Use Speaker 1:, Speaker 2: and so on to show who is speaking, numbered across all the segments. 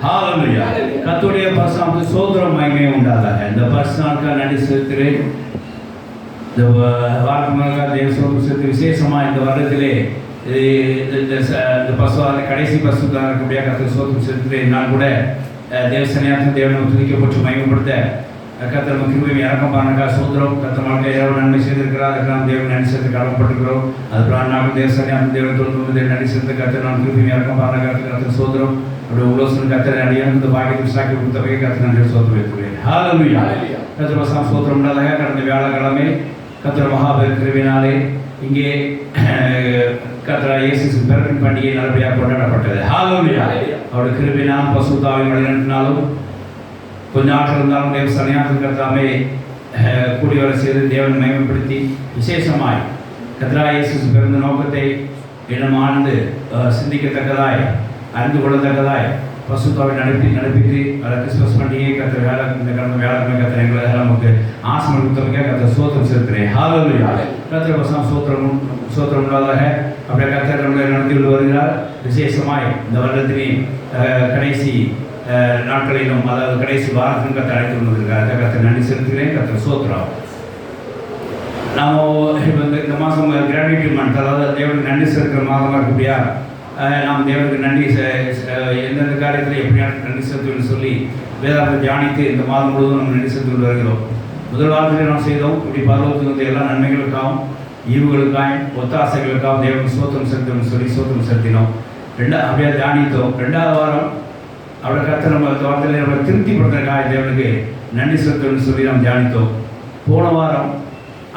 Speaker 1: ஹalleluya. கர்த்தருடைய பரிசுத்த ஸ்தோத்திரம் மகிமை உண்டாதாக. இந்த பரிசுத்த நன்றி செலுத்துகிறேன். இந்த வாரமாக தேவ சோத்திரத்தை விசேஷமாக இந்த வருடத்திலே இந்த பசுவான கடைசி பசுத்தாக இருக்கக்கூடிய கர்த்தர் சோத்திரம் செலுத்துகிறேன். நான் கூட தேவ சன்னியாசம் தேவனை துதிக்கப்பட்டு மகிமைப்படுத்த கர்த்தர் கிருபை இறக்கம் பாருங்க சோதரம் கர்த்தர் வாழ்க்கை எவ்வளோ நன்மை செய்திருக்கிறார். அதுக்கு நாம் தேவன் நன்றி செய்து கடமைப்பட்டிருக்கிறோம். அதுக்கு நாங்கள் தேவ சன்னியாசம் தேவன் தொழுது நன்றி செய்து கர்த்தர் நாம் கிருபை இறக்கம் பாருங்க கர்த்தர் சோதரம் அப்படி உலோசன் கர்த்தர் அடியான இந்த பாக்கியத்தை சாக்கி கொடுத்தவரை கர்த்தர் நன்றி சோதரம் வைத்துள்ளேன். ஹalleluya. கர்த்தர் வசனம் சோதரம் உண்டாதாக கடந்த வியாழக்கிழமை கர்த்தர் மகாபெரும் கிருபையினாலே இங்கே கர்த்தர் இயேசு பிறப்பின் பண்டிகை நல்லபடியாக கொண்டாடப்பட்டது. ஹalleluya. அவருடைய கிருபையினால் பசுத்தாவின் வழிநடத்தினாலும் கொஞ்சம் ஆட்கள் இருந்தாலும் தேவ சன்னியாசம் கர்த்தாமே கூடி வர செய்து தேவனை மகிமைப்படுத்தி விசேஷமாய் கர்த்தராகிய இயேசு பிறந்த நோக்கத்தை இனம் ஆழ்ந்து சிந்திக்கத்தக்கதாய் அறிந்து கொள்ளத்தக்கதாய் பசுத்தாவை நடப்பித்து கிறிஸ்துமஸ் பண்டிகை கர்த்தர் இந்த கடந்த வேளாண்மை கர்த்தர் எங்களை நமக்கு ஆசனம் கொடுத்தவங்க கர்த்தர் சோத்திரம் செலுத்துகிறேன். ஹalleluya. கர்த்தர் வசனம் சோத்திரம் உள்ளதாக அப்படியே கர்த்தர் நம்மளை நடத்தி கொண்டு வருகிறார். விசேஷமாய் இந்த வருடத்தின் கடைசி நாட்களிலும் அதாவது கடைசி வாரத்திலும் கர்த்தர் அழைத்து கொண்டிருக்கிறார். கர்த்தர் நன்றி செலுத்துகிறேன். கர்த்தர் சோத்திரம். நாம் இப்போ இந்த மாதம் கிராட்டிடியூட் மந்த் அதாவது தேவனுக்கு நன்றி செலுத்துகிற மாதமாக இருக்கக்கூடிய நாம் தேவனுக்கு நன்றி எந்தெந்த காரியத்தில் எப்படியான நன்றி செலுத்துன்னு சொல்லி வேதாந்த தியானித்து இந்த மாதம் முழுவதும் நம்ம நன்றி செலுத்தி கொண்டு வருகிறோம். முதல் வாரத்தில் நாம் செய்தோம். இப்படி பரலோகத்தில் வந்து எல்லா நன்மைகளுக்காகவும் ஈவுகளுக்காகவும் ஒத்தாசைகளுக்காகவும் தேவனுக்கு சோத்திரம் செலுத்தணும்னு சொல்லி சோத்திரம் செலுத்தினோம். அப்படியே தியானித்தோம். ரெண்டாவது வாரம் அவரை கர்த்தர் நம்ம வார்த்தையில் நம்ம திருப்திப்படுத்துறதுக்காக தேவனுக்கு நன்றி செலுத்தணும்னு சொல்லி நாம் தியானித்தோம். போன வாரம்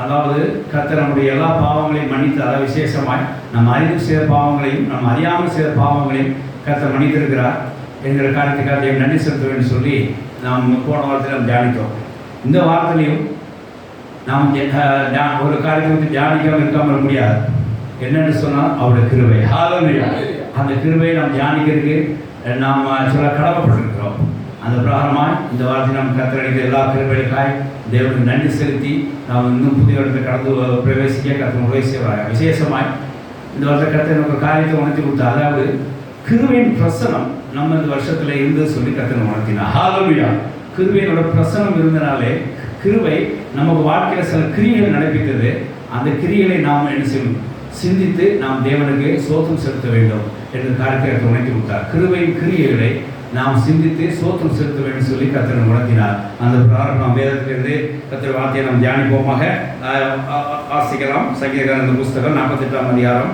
Speaker 1: அதாவது கர்த்தர் நம்முடைய எல்லா பாவங்களையும் மன்னித்து அதாவது விசேஷமாய் நம்ம அறிந்து செய்த பாவங்களையும் நம்ம அறியாமல் செய்த பாவங்களையும் கர்த்தர் மன்னித்திருக்கிறார் என்கிற காரியத்துக்காக தேவன் நன்றி செலுத்த வேண்டும் சொல்லி நாம் போன வாரத்தில் நாம் தியானித்தோம். இந்த வாரத்திலையும் நாம் ஒரு காரியத்தை வந்து தியானிக்காமல் இருக்காமல் முடியாது. என்னென்னு சொன்னால் அவருடைய கிருபை. ஹalleluya. அந்த கிருபையை நாம் தியானிக்கிறதுக்கு நாம் சில கடமைப்பட்டிருக்கிறோம். அந்த பிரகாரமாக இந்த வாரத்தில் நாம் கர்த்தரடித்த எல்லா கிருபைகளுக்காய் தேவனுக்கு நன்றி செலுத்தி நாம் இன்னும் புதிய இடத்தை கடந்து பிரவேசிக்க கர்த்தர் உதவி செய்வாங்க. விசேஷமாய் இந்த வருஷம் கர்த்தர் நமக்கு காரியத்தை உணர்த்தி கொடுத்தா அதாவது கிருபையின் பிரசனம் நம்ம இந்த வருஷத்தில் இருந்து சொல்லி கர்த்தர் உணர்த்தினா. ஹalleluya. கிருபையினோட பிரசனம் இருந்தனாலே கிருபை நமக்கு வாழ்க்கையில் சில கிரியைகள் நடப்பித்தது. அந்த கிரியைகளை நாம் என்ன செய்யணும் சிந்தித்து நாம் தேவனுக்கு சோத்திரம் செலுத்த வேண்டும் என்ற காரியத்தை உணர்த்தி கொடுத்தார். கிருபையின் கிரியைகளை நாம் சிந்தித்து சோத்திரம் செலுத்த வேண்டும் சொல்லி கர்த்தர் உணர்த்தினார். அந்த பிரகாரம் நாம் வேதத்திலிருந்து கர்த்தர் வார்த்தையை நாம் தியானிப்போமாக. வாசிக்கலாம். சங்கீதக்காரன் புஸ்தகம் 48ஆம் அதிகாரம்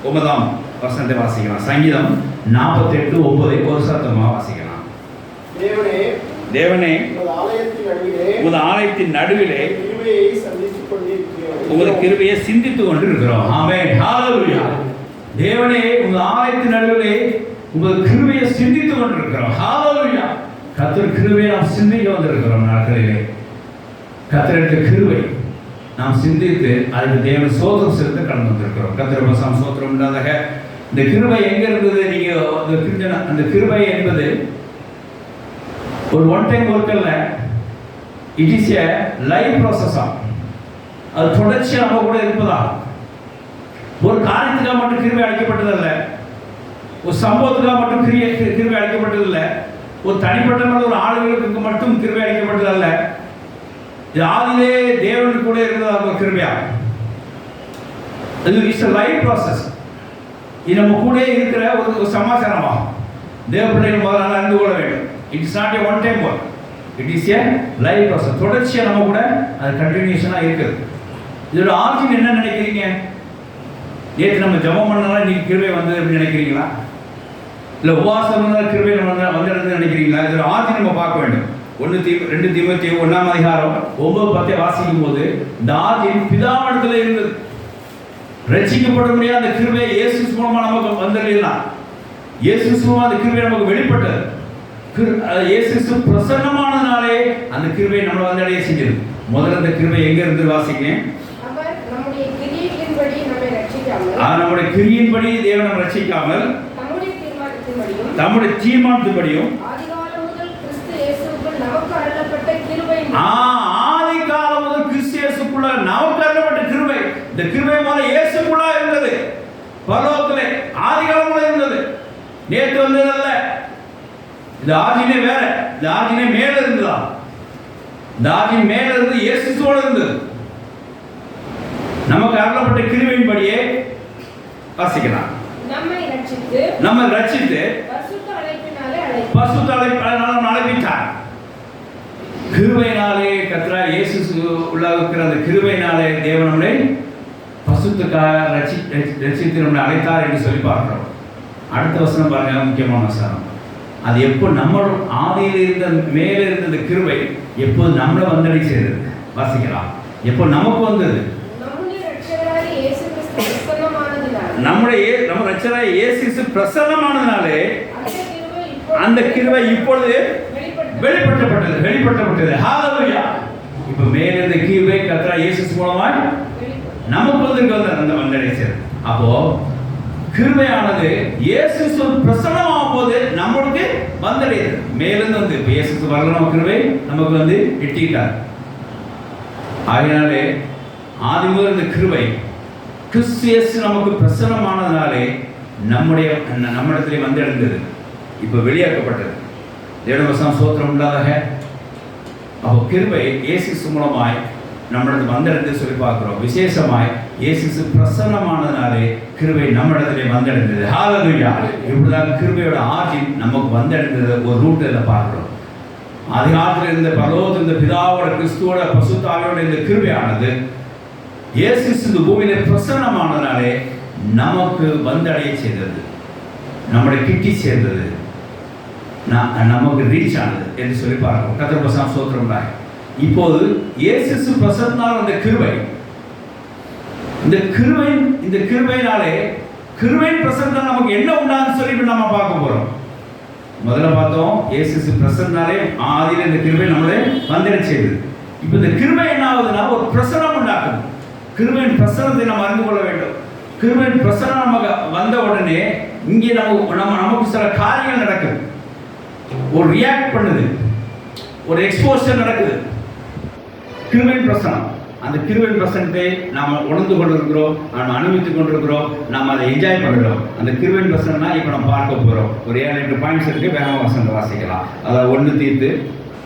Speaker 1: 9ஆம் வசனத்தை வாசிக்கலாம். சங்கீதம் 48:9 ஒரு சத்தமாக வாசிக்கலாம். தேவனே உமது ஆலயத்தின் நடுவிலே உமது கிருபையை சிந்தித்துக் கொண்டிருக்கிறோம். ஆமென். ஹalleluya. தேவனே உமது ஆலயத்தின் நடுவிலே உமது கிருபையை சிந்தித்துக் கொண்டிருக்கிறோம். ஹalleluya. கர்த்தர் கிருபையை நாம் சிந்திக்க வந்திருக்கிறோம். நாட்களிலே கர்த்தருடைய கிருபை நாம் சிந்தித்து அதுக்கு தேவன் சோத்திரம் செலுத்த கடந்து வந்திருக்கிறோம். கர்த்தர் வசனம் சோத்திரம் உண்டாதாக. இந்த கிருபை எங்க இருந்தது? நீங்க அந்த கிருபை என்பது ஒரு ஒன் டைம் ஒர்க் அல்ல. It is a life process. அது தொடர்ச்சியாக நம்ம கூட இருப்பதா ஒரு காரியத்துக்காக மட்டும் கிருபை அளிக்கப்பட்டதல்ல. ஒரு சம்பவத்துக்காக மட்டும் கிருபை அளிக்கப்பட்டதில்லை. ஒரு தனிப்பட்ட ஒரு ஆளுகளுக்கு மட்டும் கிருபை அளிக்கப்பட்டதல்ல. இது ஆதியிலே தேவனுக்கு கூட இருந்ததாக கிருபையா. இது இட்ஸ் எ லைஃப் ப்ராசஸ். இது நம்ம கூட இருக்கிற ஒரு சமாச்சாரமா தேவ பிள்ளைகள் முதல்ல அறிந்து கொள்ள வேண்டும். It is not a one time work. It is a life process. தொடர்ச்சியாக நம்ம கூட அது கண்டினியூஷனாக இருக்குது. இதோட ஆர்ஜின் என்ன நினைக்கிறீங்க? நேற்று நம்ம ஜெபம் பண்ணாலும் இன்னைக்கு கிருபை வந்தது அப்படின்னு நினைக்கிறீங்களா? இல்லை உபவாசம் இருந்தால் கிருபை வந்துடுறது நினைக்கிறீங்களா? இதோட ஆர்ஜின் நம்ம பார்க்க வேண்டும். 2 தீமோத்தேயு 1ஆம் அதிகாரம் 9-10 வாசிக்கும் போது இந்த ஆர்ஜின் பிதாவிடத்தில் இருந்தது. ரட்சிக்கப்பட முடியாத அந்த கிருபை இயேசு மூலமாக நமக்கு வந்துடலாம். இயேசு மூலமாக அந்த கிருபை நமக்கு வெளிப்பட்டது. இயேசு பிரசன்னமானதுனாலே அந்த கிருபை நம்மளை வந்தடைய செஞ்சது. முதல்ல அந்த கிருபை எங்க இருந்து வாசிக்கிறேன்? நம்முடைய கிரியின்படி தேவன் நம்ம ரட்சிக்காமல் தம்முடைய தீர்மானத்தின்படியும் ஆதி காலம் முதல் கிறிஸ்து இயேசுக்குள் நமக்கு அருளப்பட்ட கிருபை. இந்த கிருபை முதல்ல இயேசுக்குள்ள இருந்தது. பரலோகத்திலே ஆதி காலமுள்ள இருந்தது. நேற்று வந்ததல்ல. இந்த ஆதினே வேற. இந்த ஆதினே மேல இருந்ததா? இந்த ஆதின் மேல இருந்து இயேசுவோட இருந்தது. நமக்கு அருளப்பட்ட கிருபையின்படியே வாசிக்கலாம். நம்மை ரட்சித்து பரிசுத்த அழைப்பினாலே அழைப்பித்தார். கிருபையினாலே கர்த்தராகிய இயேசு உள்ளாகிற அந்த கிருபையினாலே தேவன் நம்மை பரிசுத்தக்காக ரட்சித்து நம்மை அழைத்தார் என்று சொல்லி பார்க்கிறோம். அடுத்த வசனம் பாருங்க, முக்கியமான வசனம். அது எப்போ நம்ம ஆதியில் இருந்த மேலே இருந்த அந்த கிருபை எப்போது நம்மளை வந்தடை செய்தது வாசிக்கலாம். எப்போ நமக்கு வந்தது? நம்ம ரட்சகராகிய இயேசு பிரசன்னமானதினாலே அந்த கிருபை இப்பொழுது வெளிப்படுத்தப்பட்டது. ஹalleluya. இப்போ மேலே இருந்த கிருபை கர்த்தராகிய இயேசு மூலமாய் நமக்கு வந்திருக்கிறது அந்த வந்தடை செய்தது. அப்போ கிருபையானது இயேசு பிரசன்னமாகும் போது நம்மளுக்கு வந்தடையுது. மேலிருந்து வந்து இப்போ இயேசு வரலாம் கிருபை நமக்கு வந்து எட்டிட்டார். ஆகையினாலே ஆதி முதல் இந்த கிருபை கிறிஸ்து இயேசு நமக்கு பிரசன்னமானதுனாலே நம்மிடத்திலே வந்து அடைந்தது. இப்போ வெளியாக்கப்பட்டது. தேவவசனம் ஸ்தோத்திரம் உண்டாதாக. அப்போ கிருபை இயேசு மூலமாய் நம்மிடத்தில் வந்தடைந்து சொல்லி பார்க்கிறோம். விசேஷமாய் இயேசு பிரசன்னமானதுனாலே கிருபை நம்மிடத்திலே வந்தடைந்தது. ஹalleluya. இப்படிதான் கிருபையோட ஆர்ஜின் நமக்கு வந்தடைந்தது ஒரு ரூட்டில் பார்க்கிறோம். அதிகாரத்தில் இருந்த பரலோகத்தில் இந்த பிதாவோட கிறிஸ்துவோட பசுத்தாவியோட இந்த கிருபையானது இயேசு இந்த பூமியிலே பிரசன்னமானதுனாலே நமக்கு வந்தடைய செய்தது, நம்முடைய கிட்டி சேர்ந்தது, நமக்கு ரீச் ஆனது என்று சொல்லி பார்க்கிறோம். கர்த்தர் பரிசுத்த ஸ்தோத்திரம். இப்போது இயேசு பிரசன்னான அந்த கிருபை, இந்த கிருபையினாலே கிருபையின் பிரசன்னம் நமக்கு என்ன உண்டான்னு சொல்லி நம்ம பார்க்க போறோம். முதல்ல பார்த்தோம் இயேசு பிரசன்னாலே ஆதியில இந்த கிருபை நம்மளே வந்தடை செய்தது. இப்போ இந்த கிருபை என்ன ஆகுதுன்னா ஒரு பிரசனம் உண்டாக்கும். கிருபையின் பிரசனத்தை நம்ம அறிந்து கொள்ள வேண்டும். கிருபையின் பிரசனம் நமக்கு வந்த உடனே இங்கே நமக்கு சில காரியங்கள் நடக்குது. ஒரு ரியாக்ட் பண்ணுது, ஒரு எக்ஸ்போஷர் நடக்குது. கிருபையின் பிரசனம், அந்த கிருபையின் பிரசனத்தை நாம் உணர்ந்து கொண்டிருக்கிறோம், நாம் அனுபவித்துக் கொண்டிருக்கிறோம், நாம் அதை என்ஜாய் பண்ணுறோம். அந்த கிருபையின் பிரசனம் இப்போ நம்ம பார்க்க போகிறோம். ஒரு 7-8 பாயிண்ட்ஸ் இருக்குது. வேகமாக வசனத்தை வாசிக்கலாம். அதாவது 1 தீத்து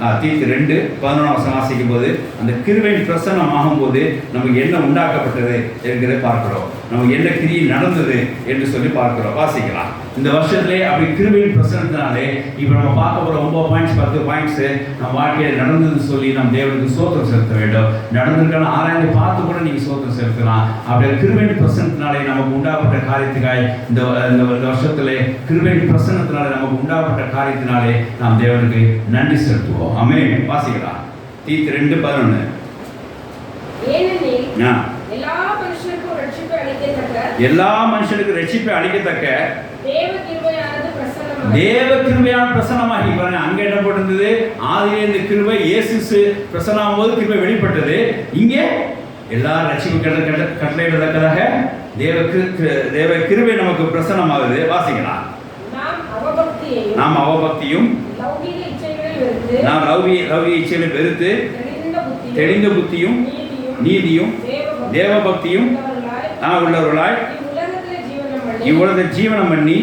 Speaker 1: 2:11 வாசிக்கும் போது அந்த கிருபையின் பிரசன்னம் ஆகும்போது நமக்கு என்ன உண்டாக்கப்பட்டது என்கிறதை பார்க்கிறோம். நமக்கு என்ன கிரியை நடந்தது என்று சொல்லி பார்க்கிறோம். வாசிக்கலாம். இந்த வருஷத்திலே அப்படி கிருபையின் பிரசனத்தினாலே இப்போ நம்ம பார்க்க போகிற 9 பாயிண்ட்ஸ் 10 பாயிண்ட்ஸ் நம்ம வாழ்க்கையில் நடந்ததுன்னு சொல்லி நம்ம தேவனுக்கு ஸ்தோத்திரம் செலுத்த வேண்டும். நடந்திருக்கான ஆராய்ந்து பார்த்து கூட நீங்கள் ஸ்தோத்திரம் செலுத்தலாம். அப்படியே கிருபையின் பிரசனத்தினாலே நமக்கு உண்டாக்கப்பட்ட காரியத்துக்காய் இந்த வருஷத்திலே கிருபையின் பிரசனத்தினாலே நமக்கு உண்டாக்கப்பட்ட காரியத்தினாலே நாம் தேவனுக்கு நன்றி செலுத்துவோம். ஆமென். வாசிக்கலாம். தீத்து 2:11. எல்லா மனுஷனுக்கும் ரட்சிப்பை அளிக்கத்தக்க தேவ கிருபையான பிரசன்னமாகி பாருங்க. அங்க என்ன போட்டிருந்தது? ஆதியிலே இந்த கிருபை இயேசு பிரசன்னமாகும் போது கிருபை வெளிப்பட்டது. இங்கே எல்லா ரட்சிப்பு கட்டளையிடத்தக்கதாக தேவ கிருபை நமக்கு பிரசன்னமாகுது. வாசிக்கலாம். நாம் அவபக்தியும் நாம் லௌகிக இச்சைகளை வெறுத்து தெளிந்த புத்தியும் நீதியும் தேவபக்தியும் உள்ளவர்களாய் இவ்வளவு ஜீவனம் பண்ணி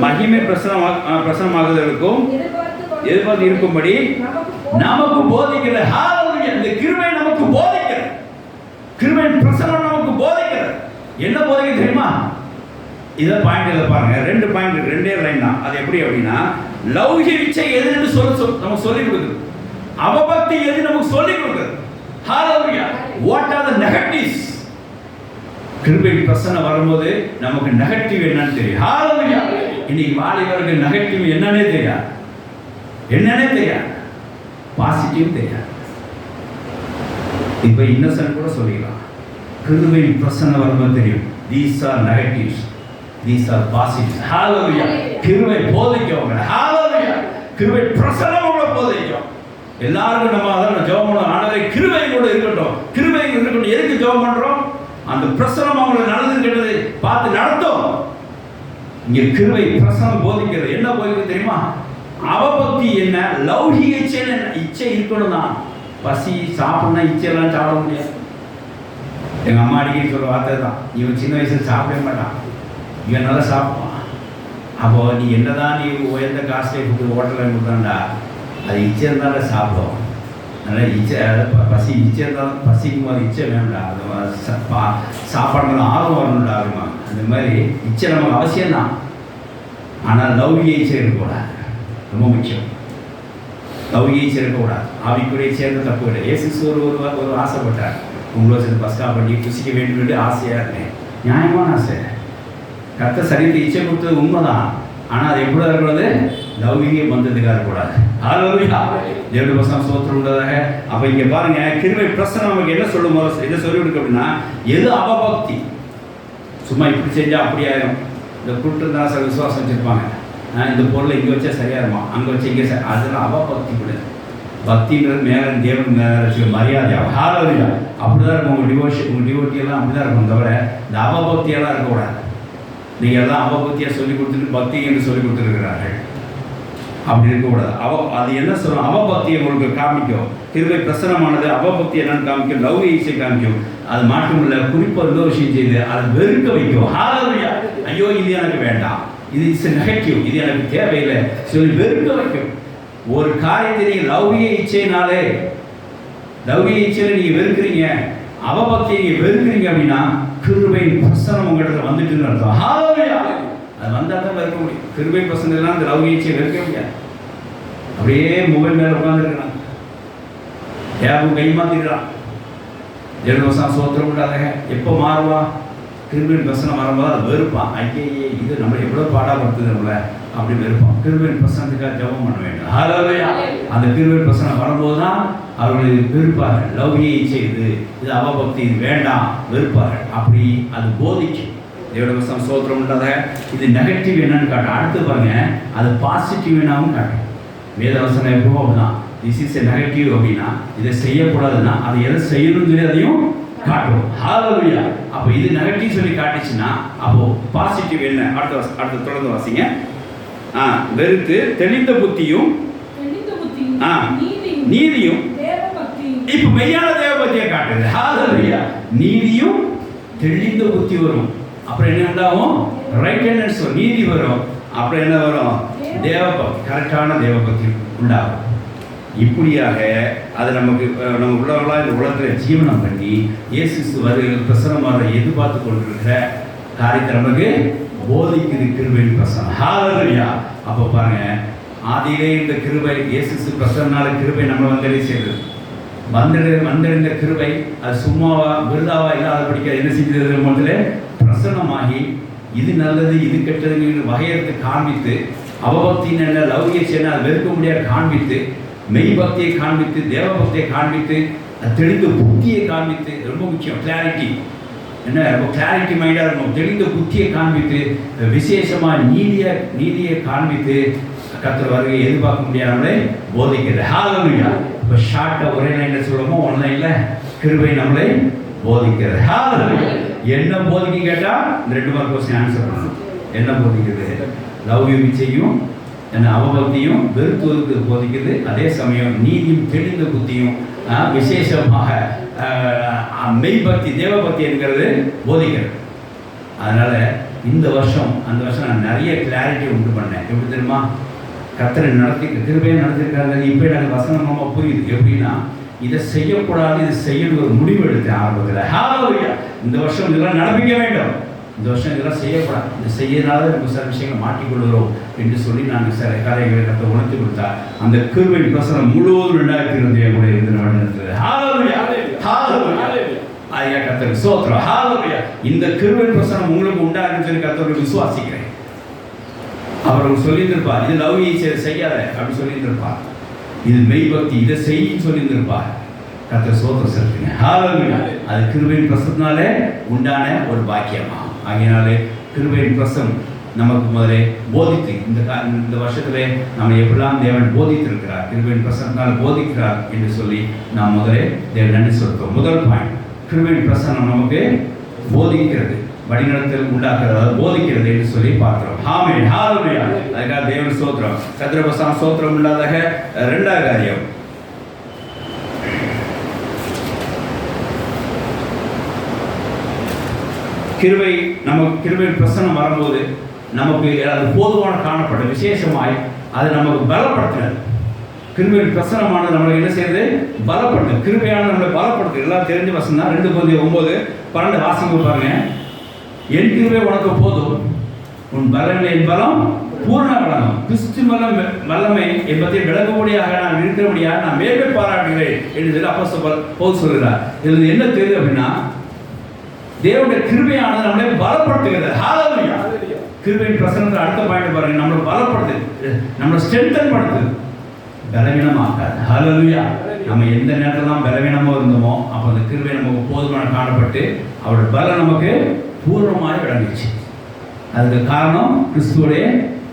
Speaker 1: மகிமை பிரசனமாகுதலுக்கும் எதிர்பார்த்து இருக்கும்படி நமக்கு போதிக்கிற இந்த கிருபை நமக்கு போதிக்கிறது. கிருபையின் பிரசனம் நமக்கு போதிக்கிறது. என்ன போதிக்க தெரியுமா? இதை பாயிண்ட் பாருங்க. 2 பாயிண்ட், 2 லைன் தான். அது எப்படி அப்படின்னா, லௌகிக இச்சை எதுன்னு நமக்கு சொல்லிக் கொடுக்குது, அவபக்தி எது நமக்கு சொல்லிக் கொடுக்குது. ஹalleluya. what are the negatives? கிருபை பிரசன்னம் வரும்போது நமக்கு நெகட்டிவ் என்னன்னு தெரியும். ஹalleluya. இன்னைக்கு வாலிபருக்கு நெகட்டிவ் என்னன்னே தெரியாது, பாசிட்டிவ் தெரியாது. இப்போ இன்னசென்ட் கூட சொல்லிக்கலாம். கிருபை பிரசன்னம் வரும்போது தெரியும். these are negatives, these are positives. ஹalleluya. கிருபை போதிக்கும். ஹalleluya. கிருபை பிரசன்னம் கூட போதிக்கும். எல்லாருக்கும் நம்ம அதான் ஜெபம் பண்ணோம். ஆண்டவரே கிருபை கூட இருக்கட்டும், கிருபை இருக்கட்டும். எதுக்கு ஜெபம் பண்றோம்? அந்த பிரசனம் அவங்களை நல்லது கெட்டது பார்த்து நடத்தும். இங்க கிருபை பிரசனம் போதிக்கிறது. என்ன போதிக்கிறது தெரியுமா? அவபக்தி என்ன, லௌகிக இச்சை இருக்கணும் தான். பசி சாப்பிடணும், இச்சையெல்லாம் சாப்பிட முடியாது. எங்கள் அம்மா அடிக்கடி சொல்கிற வார்த்தை தான், இவன் சின்ன வயசில் சாப்பிடவே மாட்டான், இவன் நல்லா சாப்பிடுவான். அப்போது நீ என்னதான் நீ உயர்ந்த காஸ்ட்லி ஃபுட்டு ஹோட்டலில் கொடுத்தாண்டா, அது இச்சை இருந்தாலும் சாப்பிடும். அதனால் இச்சை பசி இச்சை இருந்தாலும் பசிக்கும் போது இச்சை வேணும்டா, அது சாப்பாடு ஆர்வம் வரணும்டா அப்படிமா. அந்த மாதிரி இச்சை நமக்கு அவசியம்தான், ஆனால் லௌகிக இச்சை இருக்கக்கூடாது, ரொம்ப முக்கியம். லௌகிக இச்சை இருக்கக்கூடாது, ஆவிக்குரிய சேர்ந்து தப்பு இல்லை. இயேசு ஒரு ஆசைப்பட்டார், உங்களோட சேர்ந்து பஸ்கா பண்ணி புசிக்க வேண்டும் என்று ஆசையாக இருந்தேன். நியாயமான ஆசை, கர்த்தர் சரீரத்தை இச்சை கொடுத்தது உண்மைதான், ஆனால் அது எப்படி இருக்கிறது? லௌகிக பந்தத்துக்காக இருக்கக்கூடாது. தேவனுடைய வசனம் ஸ்தோத்திரம் உள்ளதாக. அப்போ இங்கே பாருங்க, கிருபை பிரசனம் நமக்கு என்ன சொல்லும் போது என்ன சொல்லி கொடுக்க அப்படின்னா, எது அவபக்தி, சும்மா இப்படி செஞ்சால் அப்படி ஆயிரும். இந்த குருட்டு தான் சில விசுவாசம் வச்சுருப்பாங்க, இந்த பொருளை இங்கே வச்சா சரியாக இருக்கும், அங்கே வச்சு இங்கே அதெல்லாம் அவபக்தி கூடாது. பக்திங்கிறது மேலே தேவன் மேலே மரியாதை ஹalleluya அப்படிதான் இருக்கும். உங்கள் டிவோட்டியெல்லாம் அப்படி தான் இருக்கும், தவிர இந்த அவபக்தியெல்லாம் இருக்கக்கூடாது. நீங்கள் எல்லாம் அவபக்தியாக சொல்லி கொடுத்துட்டு பக்தி என்று சொல்லி கொடுத்துருக்கிறார்கள், அப்படி இருக்கக்கூடாது. அது என்ன சொல்லணும்? அவபக்தியை உங்களுக்கு காமிக்கும். கிருபை பிரசனமானது அவபக்தி என்னன்னு காமிக்கும், லௌகிக இச்சை காமிக்கும். அது மட்டுமில்லை, குறிப்பாக ஏதோ விஷயம் செய்து அதை வெறுக்க வைக்கும். ஹalleluya, ஐயோ இது எனக்கு வேண்டாம், இது இஸ் நெகட்டிவ், இது எனக்கு தேவையில்லை சொல்லி வெறுக்க வைக்கும். ஒரு காரியத்தை நீங்கள் லௌகிக இச்சையினாலே, லௌகிக இச்சையில நீங்கள் வெறுக்கிறீங்க, அவபக்தியை நீங்கள் வெறுக்கிறீங்க அப்படின்னா கிருபையின் பிரசனம் உங்களிடத்துல வந்துட்டுன்னு அர்த்தம். ஹalleluya, அது வந்தால் தான் வெறுக்க முடியும். கிருபை பிரசனம் எல்லாம் அந்த லௌகிக இச்சையை வெறுக்க முடியாது. அப்படியே மொபைல் மேலே உட்காந்துருக்கிறான், ஏன் கை மாற்றிக்கிறான். ஏழு வருஷம் சோத்திரம் விடாதங்க, எப்போ மாறுவான்? கிருபையின் பிரசனம் வரும்போது அது வெறுப்பான். ஐயே இது நம்மளை எவ்வளோ பாடாப்படுத்துது நம்மளை அப்படின்னு வெறுப்பான். கிருபையின் பிரசனத்துக்காக ஜெபம் பண்ண வேண்டும். ஹalleluya, அந்த கிருபையின் பிரசனம் வரும்போது தான் அவர்கள் வெறுப்பார்கள். லௌகிக இச்சை இது அவபக்தி, இது வேண்டாம், வெறுப்பார்கள். அப்படி அது போதிக்கும். தேவனுடைய வசனம் ஸ்தோத்திரம் உண்டாக. இது நெகட்டிவ் என்னன்னு காட்டும். அடுத்து பாருங்க, அது பாசிட்டிவ் என்னாவும் காட்டும். வேதவசனம் எப்பவும் அப்படிதான், திஸ் இஸ் எ நெகட்டிவ் அப்படின்னா இதை செய்யக்கூடாதுன்னா அதை எதை செய்யணும்னு சொல்லி அதையும் காட்டும். ஹalleluya, அப்போ இது நெகட்டிவ் சொல்லி காட்டுச்சுன்னா அப்போ பாசிட்டிவ் என்ன? அடுத்து தொடர்ந்து வாசிங்க. வெறுத்து தெளிந்த புத்தியும் நீதியும், இப்போ மெய்யான தேவபக்தியை காட்டுது. ஹalleluya, நீதியும் தெளிந்த புத்தி வரும். அப்புறம் என்ன உண்டாகும்? ரைட்னஸ், நீதி வரும். அப்புறம் என்ன வரும்? தேவபக்தி, கரெக்டான தேவபக்தி உண்டாகும். இப்படியாக அது நமக்கு நம்ம உள்ளவர்களாக இந்த உலகத்தில் ஜீவனம் பண்ணி இயேசு பிரசனமாக எதிர்பார்த்து கொண்டிருக்கிற காரியத்தை நமக்கு போதிக்குது கிருபையின் பிரசனம். ஹalleluya, அப்போ பாருங்க, ஆதியிலே இந்த கிருபை இயேசு பிரசனால கிருபை நம்ம வந்தடை செய்தது. வந்தடைந்த கிருபை அது சும்மாவா விருதாவா இல்லாத படிக்க என்ன செஞ்சது? முதல்ல பிரசன்னமாகி இது நல்லது இது கெட்டதுங்கிற வகையத்தை காண்பித்து, அவபக்தின்னு என்ன, லௌகிக சேனை அதை வெறுக்க முடியாது காண்பித்து, மெய் பக்தியை காண்பித்து, தேவபக்தியை காண்பித்து, தெளிந்த புத்தியை காண்பித்து, ரொம்ப முக்கியம் கிளாரிட்டி என்ன, ரொம்ப கிளாரிட்டி மைண்டாக இருக்கும். தெளிந்த புத்தியை காண்பித்து, விசேஷமாக நீதியை காண்பித்து, கர்த்தர் வருகை எதிர்பார்க்க முடியாமலே போதிக்கிறது. ஹalleluya, இப்போ ஷார்ட்டாக ஒரே லைனில் சொல்லுமோ ஒன்லைனில் கிருபை நம்மளை போதிக்கிறது. ஹalleluya, என்ன போதிக்க கேட்டால் இந்த 2 மார்க் கொஸ்டின் ஆன்சர் பண்ணணும். என்ன போதிக்கிறது? லௌகிக இச்சையும் என்ன அவபக்தியும் வெறுத்துவதற்கு போதிக்கிறது. அதே சமயம் நீதியும் தெளிந்த புத்தியும் விசேஷமாக மெய்பக்தி தேவபக்தி என்கிறது போதிக்கிறது. அதனால் இந்த வருஷம் அந்த வருஷம் நான் நிறைய கிளாரிட்டி உண்டு பண்ணேன். எப்படி தெரியுமா? கர்த்தரை கிருபையை நடத்திருக்காங்க. இப்போ எனக்கு வசனம் ரொம்ப புரியுது. எப்படின்னா, இதை செய்யக்கூடாது, இதை செய்யணும் ஒரு முடிவு எடுத்தேன் ஆரம்பத்தில். ஹalleluya, இந்த வருஷம் இதெல்லாம் நடப்பிக்க வேண்டும், இந்த வருஷம் இதெல்லாம் செய்யக்கூடாது, இந்த செய்யறதுனால நமக்கு சில விஷயங்களை மாட்டிக்கொள்கிறோம் என்று சொல்லி நாங்கள் சில காரியங்களை கற்று உணர்த்தி கொடுத்தா அந்த கிருபையின் பிரசனம் முழுவதும் 2020 கூட இருந்து நடந்தது. ஹalleluya, ஹalleluya, ஐயா கர்த்தருக்கு ஸ்தோத்திரம். ஹalleluya, இந்த கிருபையின் பிரசனம் உங்களுக்கு உண்டாகுன்னு சொல்லி கர்த்தரை விசுவாசிக்கிறேன். அவர் சொல்லியிருந்திருப்பார், இது லௌகிக செய்யாத அப்படின்னு சொல்லியிருந்திருப்பார், இது மெய்பக்தி இதை செய்யின்னு சொல்லியிருந்திருப்பார். கர்த்தர் ஸ்தோத்திரம் செலுத்துங்க. ஹalleluya, அது கிருபையின் பிரசனத்தினாலே உண்டான ஒரு பாக்கியமாகும். ஆகையினாலே கிருபையின் பிரசனம் நமக்கு முதலே போதித்து இந்த வருஷத்திலே நம்ம எப்படிலாம் தேவன் போதித்திருக்கிறார், கிருபையின் பிரசனத்தினால் போதிக்கிறார் என்று சொல்லி நாம் முதலே தேவன் நன்றி சொல்கிறோம். முதல் பாயிண்ட், கிருபையின் பிரசனம் நமக்கு போதிக்கிறது, வழிநடத்தல் உண்டாக்குறது, போதிக்கிறது என்று சொல்லி பார்க்கிறோம். ஆமென், ஹalleluya, அதுக்காக தேவன் ஸ்தோத்திரம். கர்த்தர் பிரசனம் ஸ்தோத்திரம் இல்லாதாக. 2வது காரியம், கிருபை நமக்கு கிருபையின் பிரசனம் வரும்போது நமக்கு அது போதுமான காணப்படும் விசேஷமாய் அது நமக்கு பலப்படுத்துகிறது. கிருபையின் பிரசனமானது நம்மளை என்ன செய்யுது? பலப்படுது. கிருபையானது நம்மளை பலப்படுத்து. எல்லாம் தெரிஞ்ச வசனம் தான். 2 Corinthians 9:12 வாசிங்க பாருங்க. என் கிருபை உனக்கு போதும், உன் பலன் பலம் பூர்ண வளம். கிறிஸ்து வல்லமை என்பதை விளங்கும்படியாக நான் இருக்கிறபடியாக நான் மேன்மை பாராட்டுகிறேன் என்று சொல்லி அப்போஸ்தலர் பவுல் சொல்கிறார். இது என்ன தெரியுது அப்படின்னா, தேவனுடைய கிருபையானது நம்மளை பலப்படுத்துகிறது. ஹalleluya. கிருபையின் பிரசனத்தை அடுத்த பாயிண்ட் பாருங்க. நம்மளை பலப்படுத்து, நம்மளை ஸ்ட்ரென்தன் பண்ணுது, பலவீனமாக்காது. ஹalleluya. நம்ம எந்த நேரத்தில் பலவீனமாக இருந்தோமோ அப்போ அந்த கிருபை நமக்கு போதுமான காணப்பட்டு அவருடைய பலம் நமக்கு பூர்ணமாக விளங்குச்சு. அதுக்கு காரணம் கிறிஸ்துவோடைய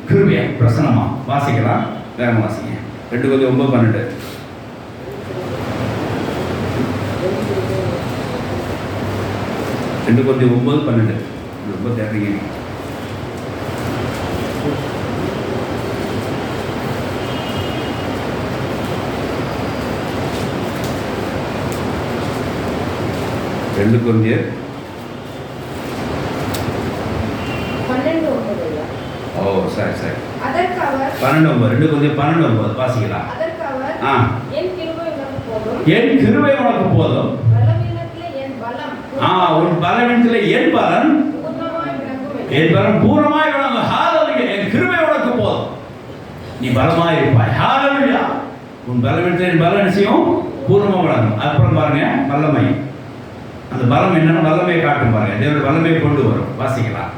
Speaker 1: கிருபையா பிரசனமா. வாசிக்கலாம், வேகமாக வாசிங்க. 2 Corinthians 9:12. 2 Corinthians 9:12 ரொம்ப தேடுறீங்க. ரெண்டு Corinthians
Speaker 2: 12:9.
Speaker 1: ஓ சரி சரி.
Speaker 2: அதற்கு அவர்
Speaker 1: 12:9 2 Corinthians 12:9 வாசிக்கலாம்.
Speaker 2: அதற்கு அவர் என் கிருபை உனக்கு போதும்,
Speaker 1: என் கிருபை உனக்கு போதும்,
Speaker 2: பலவீனத்திலே என் பலம்
Speaker 1: உன் பலவீனத்திலே என் பலன்
Speaker 2: பூர்ணமாய் விளங்கும்.
Speaker 1: என் பலன் பூர்ணமாய் விளங்கும். ஹalleluya. என் கிருபை உனக்கு போதும், நீ பலமாய் இருப்பாய். ஹalleluya. உன் பலவீனத்திலே என் பலன் செய்யும் பூர்ணமாக விளங்கும். அப்புறம் பாருங்க வல்லமை. அந்த பலம் என்னன்னா வல்லமையை காட்டும் பாருங்க. தேவனுடைய வல்லமையை கொண்டு வரும். வாசிக்கலாம்.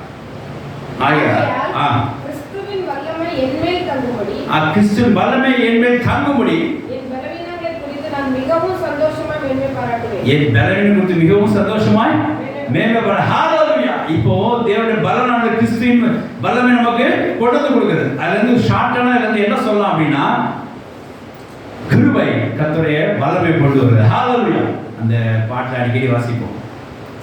Speaker 2: கிறிஸ்துவின் வல்லமை என்மேல் தங்கும்படி,
Speaker 1: கிறிஸ்துவின் வல்லமை என்மேல் தங்கும்படி
Speaker 2: என் பலவீனங்களை குறித்து நான் மிகவும் சந்தோஷமாய் மேன்மை பாராட்டுவேன்.
Speaker 1: என் பலவீனம் குறித்து மிகவும் சந்தோஷமாய் மேன்மை பாராட்டு. ஹalleluya. இப்போ தேவனுடைய பலனான கிறிஸ்துவின் வல்லமை நமக்கு கொண்டு கொடுக்குது. அதுல இருந்து ஷார்ட்டான இதுல இருந்து என்ன சொல்லலாம் அப்படின்னா, கிருபை கர்த்தருடைய வல்லமை கொண்டு வருது. ஹalleluya. அந்த பாட்டை அடிக்கடி வாசிப்போம்.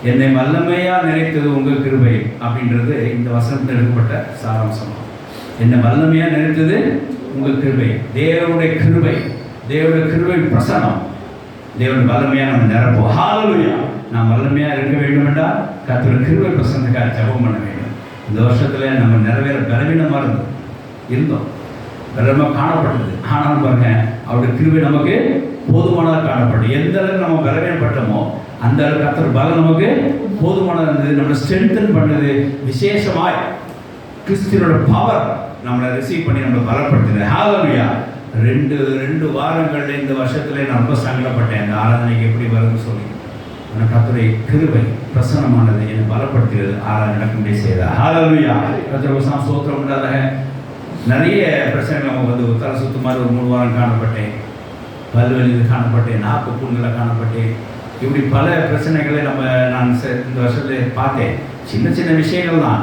Speaker 1: என்னை வல்லமையா நினைத்தது உங்கள் கிருபை அப்படின்றது இந்த வசனத்தில் எடுக்கப்பட்ட சாராம்சம். என்னை வல்லமையா நினைத்தது உங்கள் கிருபை. தேவனுடைய கிருபை, தேவனுடைய கிருபை பிரசனம், தேவனுடைய வல்லமையா நம்ம நிரப்போம். ஹalleluya. நாம் வல்லமையா இருக்க வேண்டும் என்றால் கர்த்தருடைய கிருபை பிரசனத்துக்காக ஜெபம் பண்ண வேண்டும். இந்த வருஷத்துல நம்ம நிறைவேற பலவீனமா இருந்தோம், பலமாக காணப்பட்டது. ஆனால் பாருங்க, அவருடைய கிருபை நமக்கு போதுமானதாக காணப்படும். எந்த அளவுக்கு நம்ம பலவீனப்பட்டோமோ அந்த அளவுக்கு கர்த்தர் பலம் நமக்கு போதுமானது இருந்தது. நம்மளை ஸ்ட்ரென்தன் பண்ணது. விசேஷமாய் கிறிஸ்துவோட பவர் நம்மளை ரிசீவ் பண்ணி நம்மளை பலப்படுத்தினது. ஹalleluya. 2 வாரங்கள்ல இந்த வருஷத்துல நான் ரொம்ப சங்கடப்பட்டேன். இந்த ஆராதனைக்கு எப்படி வருதுன்னு சொல்லி. ஆனால் கர்த்தருடைய கிருபை பிரசன்னமானது என்னை பலப்படுத்துகிறது. ஆராதனை நடக்கும்படி செய்தார். ஹalleluya. கர்த்தருக்கு ஸ்தோத்திரம் உண்டாதாக. நிறைய பிரச்சனைகள் நம்ம வந்து தலை சுத்து மாதிரி ஒரு 3 வாரம் காணப்பட்டேன். பல்வெளியில் காணப்பட்டேன், நாக்கு புண்ணில் காணப்பட்டேன். இப்படி பல பிரச்சனைகளை நான் இந்த வருஷத்தில் பார்த்தேன். சின்ன சின்ன விஷயங்கள் தான்,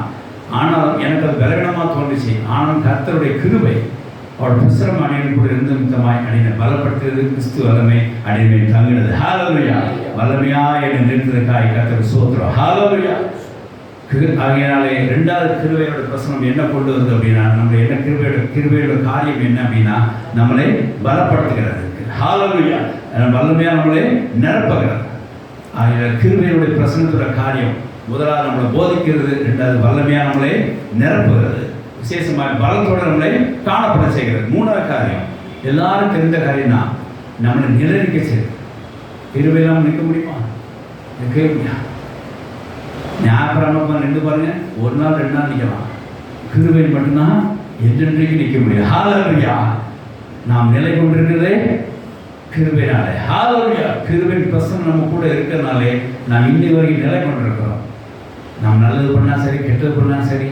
Speaker 1: ஆனாலும் எனக்கு அது பலவீனமாக தோன்றுச்சு. ஆனாலும் கர்த்தருடைய கிருபை அவருடைய பிரசரம் அணியின் கூட இருந்த மித்தமாய் அணினை பலப்படுத்துறது. கிறிஸ்து வல்லமை அணிமை தங்கினது. ஹalleluya. வல்லமையா என்னை நிறுத்ததுக்காய் கர்த்தருக்கு ஸ்தோத்திரம். ஹalleluya. ஆகையினாலே 2வது கிருபையோட பிரசனம் என்ன கொண்டு வருது அப்படின்னா, நம்ம என்ன கிருபையோட காரியம் என்ன அப்படின்னா, நம்மளை பலப்படுத்துகிறது. ஹalleluya. வல்லமையா நம்மளை நிரப்புகிறது. ஆகிய கிருபையோட பிரசனத்தோட காரியம் முதலாவது நம்மளை போதிக்கிறது, 2வது வல்லமையா நம்மளை நிரப்புகிறது. விசேஷமாக பலத்தோட நம்மளை காணப்பட செய்கிறது. 3வது காரியம் எல்லாரும் தெரிந்த காரியம் தான், நம்மளை நிலைநிற்க செய்யுது. கிருபையெல்லாம் நிற்க முடியுமா? நிற்கவே முடியாது. ஞாபகம் நின்று பாருங்க, 1 நாள் 2 நாள் நிற்கலாம். கிருபை மட்டும்தான் என்றென்றைக்கு நிற்க முடியும். ஹalleluya. நாம் நிலை கொண்டிருக்கிறதே கிருபையினாலே. ஹalleluya. கிருபையின் பிரசன்னம் நம்ம கூட இருக்கிறனாலே நாம் இன்னி வரைக்கும் நிலை கொண்டிருக்கிறோம். நாம் நல்லது பண்ணா சரி, கெட்டது பண்ணா சரி,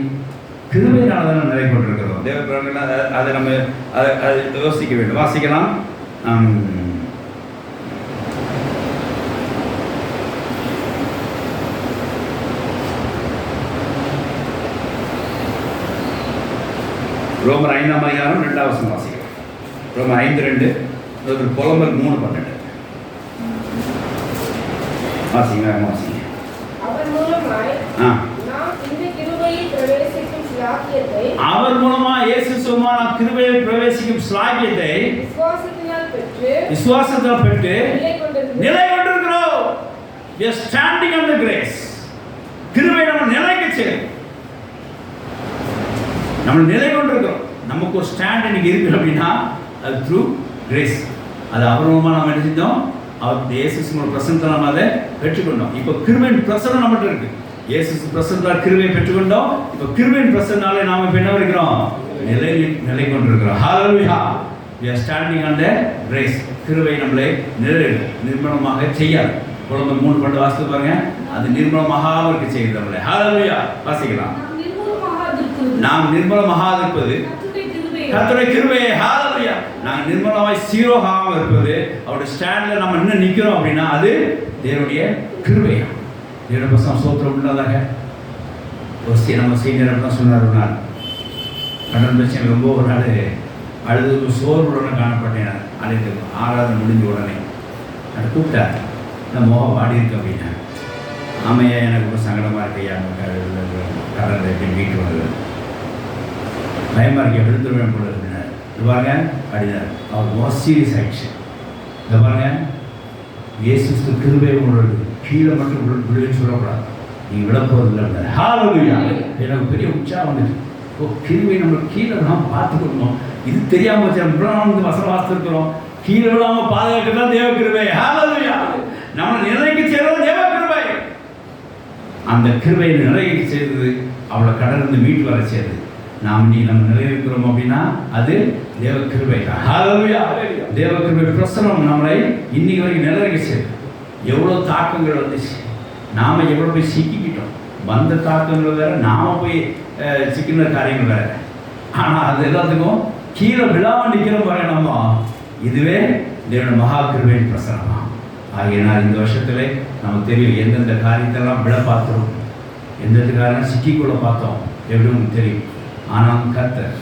Speaker 1: கிருபையினால தான் நிலை கொண்டிருக்கிறோம். தேவ பிள்ளைகள் அதை நம்ம அதை யோசிக்க வேண்டும். வாசிக்கலாம். ரோமர் 5ஆம் அதிகாரம் 2வது வசனம் வாசிக்கலாம். ரோமர் 5:2, புலம்பல் 3:12 வாசிங்க. வாசிங்க.
Speaker 2: அவர் மூலமாய் நாம் இந்த கிருபையில் பிரவேசிக்கும் ஸ்லாக்கியத்தை,
Speaker 1: அவர் மூலமா இயேசு சும்மா கிருபையில் பிரவேசிக்கும் ஸ்லாக்கியத்தை விசுவாசத்தால் பெற்று நிலை கொண்டிருக்கிறோம். We are standing on the grace. கிருபை நம்ம நம்ம நிலை கொண்டிருக்கிறோம். நமக்கு ஒரு ஸ்டாண்ட் இன்னைக்கு இருக்கு அப்படின்னா அது த்ரூ கிரேஸ். அது அபூர்வமாக நம்ம என்ன செஞ்சோம், அவர் இயேசுவோட பிரசன்னத்தை நம்ம அதை பெற்றுக்கொண்டோம். இப்போ கிருபையின் பிரசன்னம் நம்மகிட்ட இருக்கு. இயேசு பிரசன்னத்தால் கிருபையை பெற்றுக்கொண்டோம். இப்போ கிருபையின் பிரசன்னாலே நாம இப்போ என்ன இருக்கிறோம், நிலை கொண்டிருக்கிறோம். ஹalleluya, we are standing on the grace. கிருபை நம்மளை நிர்மலமாக செய்யாது. குழந்தை 3 பண்டு வாசித்து பாருங்க, அது நிர்மலமாக இருக்க செய்யுது நம்மளை. ஹalleluya, வாசிக்கலாம். நாம் நிர்மலமாக இருப்பது கர்த்தருடைய கிருபை. ஹalleluya, நாங்கள் நிர்மலமாய் சீரோகாமல் இருப்பது, அவருடைய ஸ்டாண்ட்ல நம்ம என்ன நிற்கிறோம் அப்படின்னா அது தேவனுடைய கிருபை. தேவனுடைய பசங்க சோத்திரம் உள்ளதாக ஒரு நம்ம சீனியர் தான் சொன்னார். ஒரு நாள் கடன் பிரச்சனை ரொம்ப ஒரு நாள் அழுது சோர்வுடன் காணப்பட்டேன். அழைத்து ஆராதனை முடிஞ்ச உடனே அதை கூப்பிட்டார். இந்த முகம் வாடி இருக்கு அப்படின்னா, ஆமையா எனக்கு ரொம்ப சங்கடமாக இருக்கையா கடன் எப்படி வீட்டு வருது, பயமாக இருக்க விழுந்துருவேன் போல அப்படின்னார். இது பாருங்க அப்படின்னார். அவர் மோஸ்ட் சீரியஸ் ஆயிடுச்சு. இதை பாருங்க, இயேசு கிருபை உங்களுக்கு கீழே மட்டும் விழுன்னு சொல்லக்கூடாது, நீங்கள் விழப்போவதில்லை அப்படின்னாரு. ஹalleluya, எனக்கு பெரிய உற்சாகம் வந்துச்சு. ஓ, கிருபை நம்ம கீழே நாம் பார்த்துக்கணும். இது தெரியாமல் வச்சு நம்ம வசனம் வாசித்திருக்கிறோம். கீழே விழாமல் பாதுகாக்கிறது தேவ கிருபை. ஹalleluya, நம்ம நிலைக்கு செய்வது தேவ கிருபை. அந்த கிருபையை நிலைக்கு செய்தது அவளை கடலிருந்து மீட்டு வர செய்தது. நாம் நீ நம்ம நிலையிருக்கிறோம் அப்படின்னா அது தேவ கிருபை. ஹalleluya, தேவ கிருபை பிரசனம் நம்மளை இன்னைக்கு வரைக்கும் நிலைக்கு செய்யுது. எவ்வளோ தாக்கங்கள் வந்துச்சு, நாம் எவ்வளோ போய் சிக்கிக்கிட்டோம். வந்த தாக்கங்கள் வேற, நாம் போய் சிக்கின காரியங்கள் வேற. ஆனால் அது எல்லாத்துக்கும் கீழே விழாமல் நிற்கிறோம் பாருங்க நம்ம. இதுவே தேவனுடைய மகா கிருபையின் பிரசனமா. ஆகையினால் இந்த வருஷத்துல நமக்கு தெரியும் எந்தெந்த காரியத்தெல்லாம் விழ பார்த்தோம், எந்தெந்த காரணம் சிக்கிக்குள்ள பார்த்தோம் எப்படி உங்களுக்கு தெரியும். ஆனால் கர்த்தர்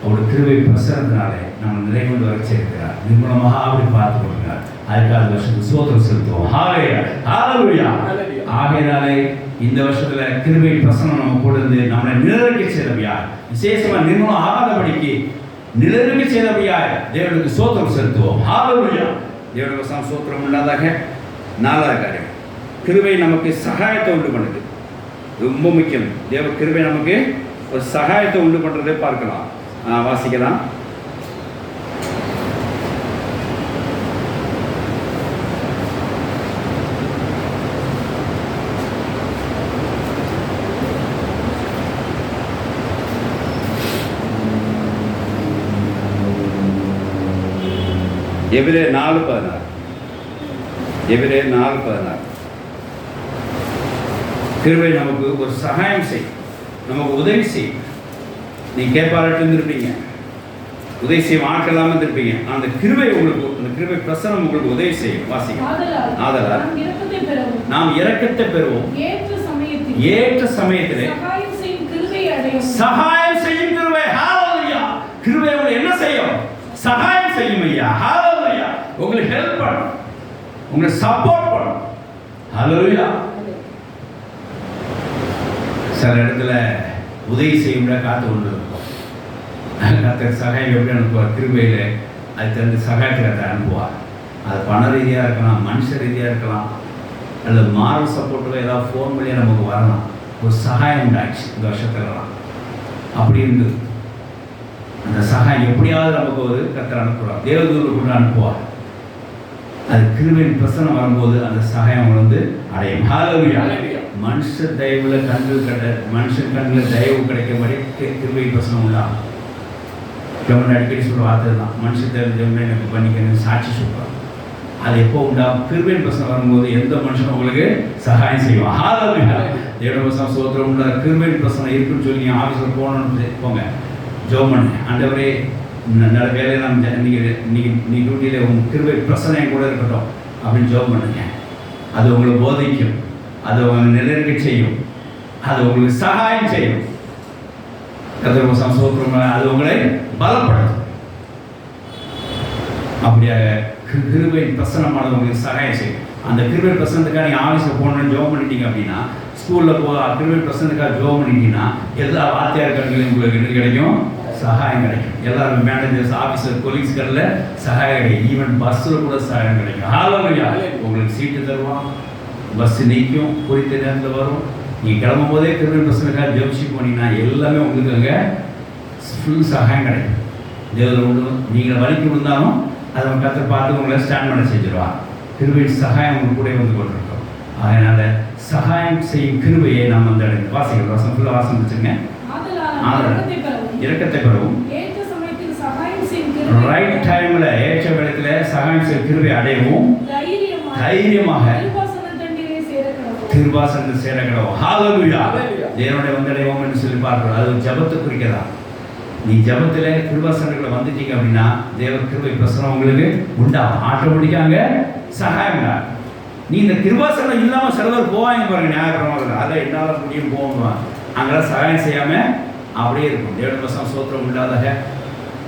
Speaker 1: அவருடைய கிருபை பிரசனத்தினாலே நம்ம நிலை கொண்டு வர செய்கிறார். நிர்மலமாக அப்படி பார்த்து கொடுக்கிறார். அதுக்காக வருஷத்துக்கு சோத்திரம் செலுத்துவோம். ஹalleluya, ஆகையினாலே இந்த வருஷத்துல கிருபை பிரசனம் நம்ம கூட இருந்து நம்மளை நிலைக்க செய்தவையா, விசேஷமா நிர்மலம் ஆகாதபடிக்கு நிலைக்க செய்தவையா தேவனுக்கு சோத்திரம் செலுத்துவோம். ஹalleluya, தேவனுக்கு சோத்திரம் உண்டாதாக. 4வது காரியம், கிருபை நமக்கு சகாயத்தை உண்டு பண்ணுது. ரொம்ப முக்கியம். தேவ கிருபை நமக்கு ஒரு சகாயத்தை உண்டு பண்றதை பார்க்கலாம். வாசிக்கலாம். எபிரேயர் 4:16. எபிரேயர் 4:16. கிருபை நமக்கு ஒரு சகாயம் செய்யும், நமக்கு உதவி செய்யும். நீ கேட்பாளட்டு இருந்திருப்பீங்க, உதவி செய்யும் ஆட்களாம இருந்திருப்பீங்க. அந்த கிருபை உங்களுக்கு, அந்த கிருபை பிரசனம் உங்களுக்கு உதவி செய்யும். வாசிங்க. ஆதலால் நாம் இரக்கத்தை பெறுவோம், ஏற்ற சமயத்திலே சகாயம் செய்யும் கிருபை. ஹalleluya, கிருபை உங்களுக்கு என்ன செய்யும்? சகாயம் செய்யும் ஐயா. ஹalleluya, உங்களுக்கு ஹெல்ப் பண்ணும், உங்களுக்கு சப்போர்ட் பண்ணும். ஹalleluya, சில இடத்துல உதவி செய்யும்னா காத்து கொண்டு இருக்கும். கர்த்தர் சகாயம் எப்படி அனுப்புவார்? கிருபையில் அது தெரிஞ்ச சகாயத்தை கர்த்தர் அனுப்புவார். அது பண ரீதியாக இருக்கலாம், மனுஷ ரீதியாக இருக்கலாம், அல்லது மாரல் சப்போர்ட்டில் ஏதாவது ஃபோன் பண்ணியாக நமக்கு வரலாம். ஒரு சகாயம் உண்டாச்சு இந்த வருஷத்துலலாம். அப்படி இருந்தது. அந்த சகாயம் எப்படியாவது நமக்கு ஒரு கர்த்தர் அனுப்புவார், தேவதூதர்கள் கூட அனுப்புவார். அது கிருபையின் பிரசனம் வரும்போது அந்த சகாயம் வந்து அடையும். ஹalleluya, மனுஷ தயவுல கண்கள் கட்ட, மனுஷன் கண்ணில் தயவு கிடைக்கும்படி கிருபை பிரசனம் உண்டாகும். கவர்னர் அடிக்கடி சொல்ற வார்த்தை தான், மனுஷ தயவு எனக்கு பண்ணிக்கணும் சாட்சி சொல்றாங்க. அது எப்போ உண்டாகும்? கிருபையின் பிரசனம் வரும்போது எந்த மனுஷனும் உங்களுக்கு சகாயம் செய்வான். ஹalleluya, தேவனுடைய பிரசனம் சோத்திரம் உள்ள கிருபையின் பிரசனம் இருக்குன்னு சொல்லி நீங்கள் ஆஃபீஸில் போகணும்னு போங்க, ஜெபம் பண்ணு. ஆண்டவரே நல்ல வேலையை நம்ம நீ டியூட்டியில் உங்கள் கிருபை பிரசனை கூட இருக்கட்டும் அப்படின்னு ஜெபம் பண்ணுங்க. அது உங்களை போதிக்கும், அது உங்களை நிலைநிற்க செய்யும், அது உங்களுக்கு சகாயம் செய்யும். கர்த்தருடைய சோத்திரம் அது உங்களை பலப்படுத்தும். அப்படியாக கிருபை பிரசனமானது உங்களுக்கு சகாயம் செய்யும். அந்த கிருபை பிரசனத்துக்காக நீங்கள் ஆஃபீஸில் போகணுன்னு ஜெபம் பண்ணிட்டீங்க அப்படின்னா, ஸ்கூலில் கிருபை பிரசனத்துக்காக ஜெபம் பண்ணிட்டீங்கன்னா எல்லா வாத்தியார்களையும் உங்களுக்கு என்ன கிடைக்கும்? சகாயம் கிடைக்கும். எல்லாரும் மேனேஜர்ஸ், ஆஃபீஸர், கொலீக்ஸ்களில் சகாயம் கிடைக்கும். ஈவன் பஸ்ஸில் கூட சகாயம் கிடைக்கும். ஹalleluya, உங்களுக்கு சீட்டு தருவான், பஸ் நிற்கும், குறித்த நேரத்தில் வரும். நீங்கள் கிளம்பும் போதே கிருபை பிரசனத்துக்காக ஜெபிச்சு போனீங்கன்னா எல்லாமே உங்களுக்கு அங்கே ஃபுல் சகாயம் கிடைக்கும். தேவன் உண்டு நீங்கள் வலிக்கு விழுந்தாலும் அதை கத்தர் பார்த்து உங்களை ஸ்டாண்ட் பண்ண செஞ்சிருவா. கிருபையின் சகாயம் உங்க கூட வந்து கொண்டிருக்கோம். அதனால சகாயம் செய்யும் கிருபையை நாம் அந்த வாசிகள் வாசம் ஃபுல்லாக வாசம் வச்சுருங்க. இரக்கத்தை பெறவும் ரைட் டைமில் ஏற்ற வேளத்தில் சகாயம் செய்யும் கிருபை அடையவும் தைரியமாக கிருபாசனத்தில் சேரக்கிறோம். ஹalleluya. தேவனுடைய வந்தடைவோம் என்று சொல்லி பார்க்கிறோம். அது ஜபத்தை குறிக்கிறதா. நீ ஜபத்தில் கிருபாசனங்களை வந்துட்டீங்க அப்படின்னா தேவ கிருபை பிரசனம் உங்களுக்கு உண்டாகும். ஆட்டோமேட்டிக்காக சகாயம் உண்டாகும். நீ இந்த கிருபாசனம் இல்லாமல் சிலவர் போவாங்க பாருங்க, ஞாயிற்றுக்கிழமை அதை என்னால் முடியும் போவாங்க, அங்கெல்லாம் சகாயம் செய்யாமல் அப்படியே இருக்கும். தேவனுடைய பிரசனம் சோத்திரம் உண்டாதாக